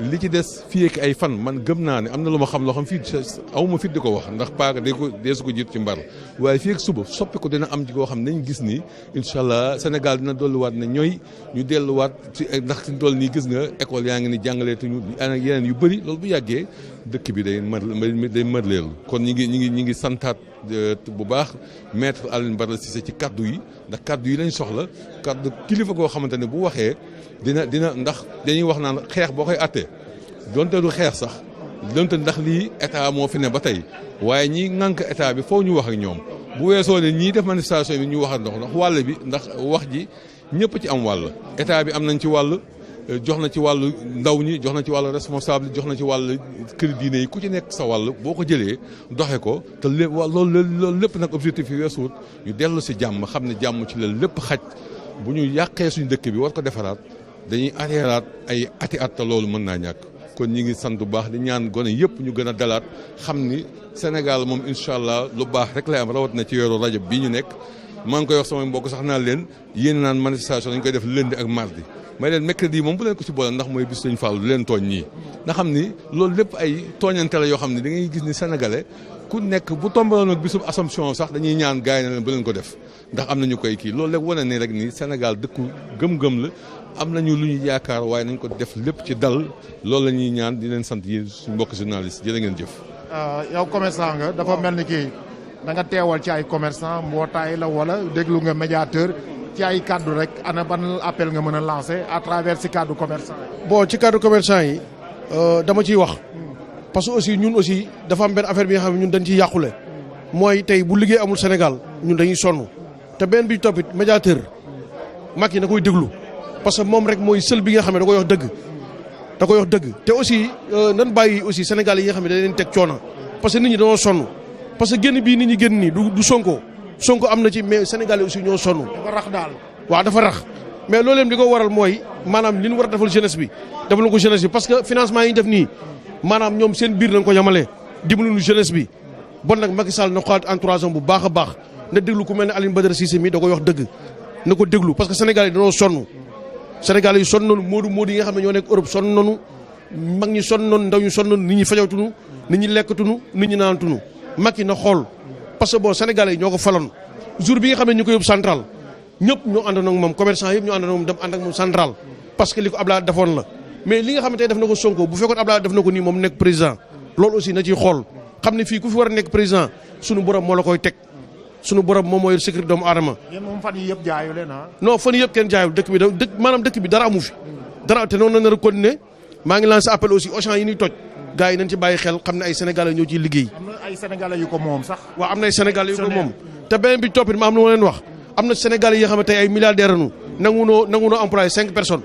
li ci des fii ak ay fan man gëm naa ne am na lu ma xam loo xam fii awuma fit di ko wax ndax paaka dee su ko jiit ci mbar waaye fii ak suba soppi ko dina am ci koo xam ne nañ gis ni incha allah Sénégal dina dolluwaat ne ñooy ñu delluwaat ci ndax ci dool nii gis nga école yaa ngi ni jàngaleetuñu yeneen yu bëri loolu bu yàggee dëkk bi day mërleelu kon ñi ngi santaat bu baax maître Alioune Badara Cissé ci kaddu yi ndax kaddu yi lañ soxla kaddu kilifa goo xamante ne bu waxee dina ndax dañuy wax naan xeex boo koy attee donte du xeex sax donte ndax lii état moo fi ne ba tey waaye ñi ŋànk état bi foofu ñu wax ak ñoom bu weesoo ne ñii def manifestation bi ñu wax ak ndax wàll bi ndax wax ji ñëpp ci am wàll état bi am nañ ci wàll jox na ci wàllu ndaw ñi jox na ci wàllu responsable jox na ci wàllu kër diine yi ku ci nekk sa wàll boo ko jëlee doxe ko te loolu lépp nag objectif yi weesuut ñu dellu si jàmm xam ne jàmm ci la lépp xaj bu ñu yàqee suñu dëkk bi war ko defaraat dañuy arriéraat ay ati at te loolu mën naa ñàkk kon ñi ngi sant bu baax di ñaan gone yëpp ñu gën a dalaat xam ni Sénégal moom incha allah lu baax rek lay am rawat na ci weeru rajab bii ñu nekk maa ngi koy wax sama mbokk sax naa leen yéen naan manifestation dañ koy def lundi ak mardi may leen mercredi moom bu leen ko ci boole ndax mooy bis Sëñ Fallu du leen tooñ ñii nga xam ni loolu lépp ay tooñante la yoo xam ne da ngay gis ni sénégalais ku nekk bu tombaloon ak bisub Assomption sax dañuy ñaan gaay na leen bu leen ko def ndax am nañu koy kii loolu lépp wane ni rek ni Sénégal dëkku gëm-gëm la am nañu lu ñu yaakaar waaye nañ ko def lépp ci dal loolu la ñuy ñaan di leen sant yéen suñu mbokk journaliste jërë ngeen jëf. yow commerçant nga dafa mel ni kii da nga teewal ci ay commerçant mbootaay la wala déglu nga médiateur ci ay kaddu rek ana ban appel nga mën a lancer à travers ci kaddu commerçant yi. bon ci kaddu commerçant yi dama ciy wax parce que aussi ñun aussi dafa am benn affaire bi nga xam ne ñun dañ ciy yàqule mooy tey bu liggéey amul Sénégal ñun dañuy sonn te benn bi toppit médiateur Macky na koy déglu parce que moom rek mooy seul bi nga xam ne da koy wax dëgg te aussi nan bàyyi aussi Sénégal yi nga xam ne dañ leen teg coono parce que nit ñi dañoo sonn parce que génn bii nit ñi génn nii du Sonko am na ci mais Sénégalais aussi ñoo sonn. dafa rax daal. waaw dafa rax mais loolu yëpp li ko waral mooy maanaam li ñu war a defal jeunesse bi defal ko jeunesse bi parce que financement yi ñu def nii maanaam ñoom seen biir lañ ko yemale dimbaluñu jeunesse bi bon nag Macky Sall na xoolaat entourage bu baax a baax na déglu ku mel ne Alioune Badara Cissé mi da koy wax dëgg na ko déglu parce que Sénégalais yi dañoo sonn Sénégalais yi sonn noonu moodu yi nga xam ne ñoo nekk Europe sonn noonu mag ñi sonn noonu ndaw ñu sonn noonu nit ñi fajawtuñu nit ñi lekkatuñu nit ñi naantuñu Macky na xool parce que bon Sénégalais yi ñoo ko faloon jour bi nga xam ne ñu ko yóbbu central ñëpp ñoo àndoon ak moom commerçant yëpp ñoo àndoon ak moom dem ànd ak moom central parce que li ko Abdoulaye defoon la mais li nga xam ne tey def na ko Sonko bu fekkoon Abdoulaye def na ko nii moom nekk président loolu aussi na ciy xool xam ne fii ku fi war a nekk président sunu borom moo la koy teg sunu borom moom mooy sécurité doomu aadama. yéen moom fan yii yëpp jaayu leen ah. non fan yii yëpp kenn jaayul dëkk bi maanaam dëkk bi dara amu fi dara te noonu la nar a continuer maa ngi lancé appel aussi Auchan yi ñuy toj gars yi nañ ci bàyyi xel xam ne ay sénégalais ñoo ciy liggéey. am na ay sénégalais yu ko moom sax. waaw am na ay sénégalais yu ko moom te beneen bi toppit ma am na ma leen wax am na sénégalais yi nga xam ne tey ay milliardaires lañu nangu noo employé 5 personnes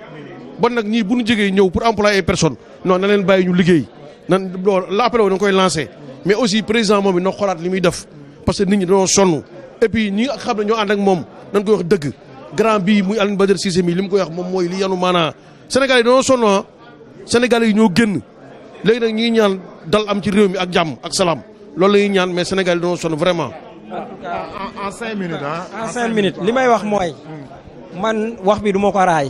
bon nag ñii bu ñu jógee ñëw pour employer ay personnes non na leen bàyyi ñu liggéey nan loolu la appel da nga koy lancé mais aussi président moom it na xoolaat li muy def parce que nit ñi dañoo sonn et puis ñi nga xam ne ñoo ànd ak moom nañ koy wax dëgg grand bii muy Alioune Badara Cissé mi li mu koy wax moom mooy li yanu maanaa sénégalais yi dañoo sonn ah sénégalais yi ñoo génn léegi nag ñi ngi ñaan dal am ci réew mi ak jàmm ak salaam loolu la ñuy ñaan mais sénégalais yi dañoo sonn vraiment. en 5 minutes ah. en 5 minutes li may wax mooy man wax bi du ma ko raay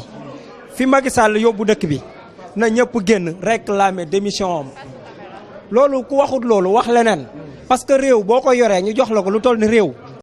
fi Macky Sall yóbbu dëkk bi na ñëpp génn réclamer démission am loolu ku waxut loolu wax leneen parce que réew boo ko yoree ñu jox la ko lu toll ni réew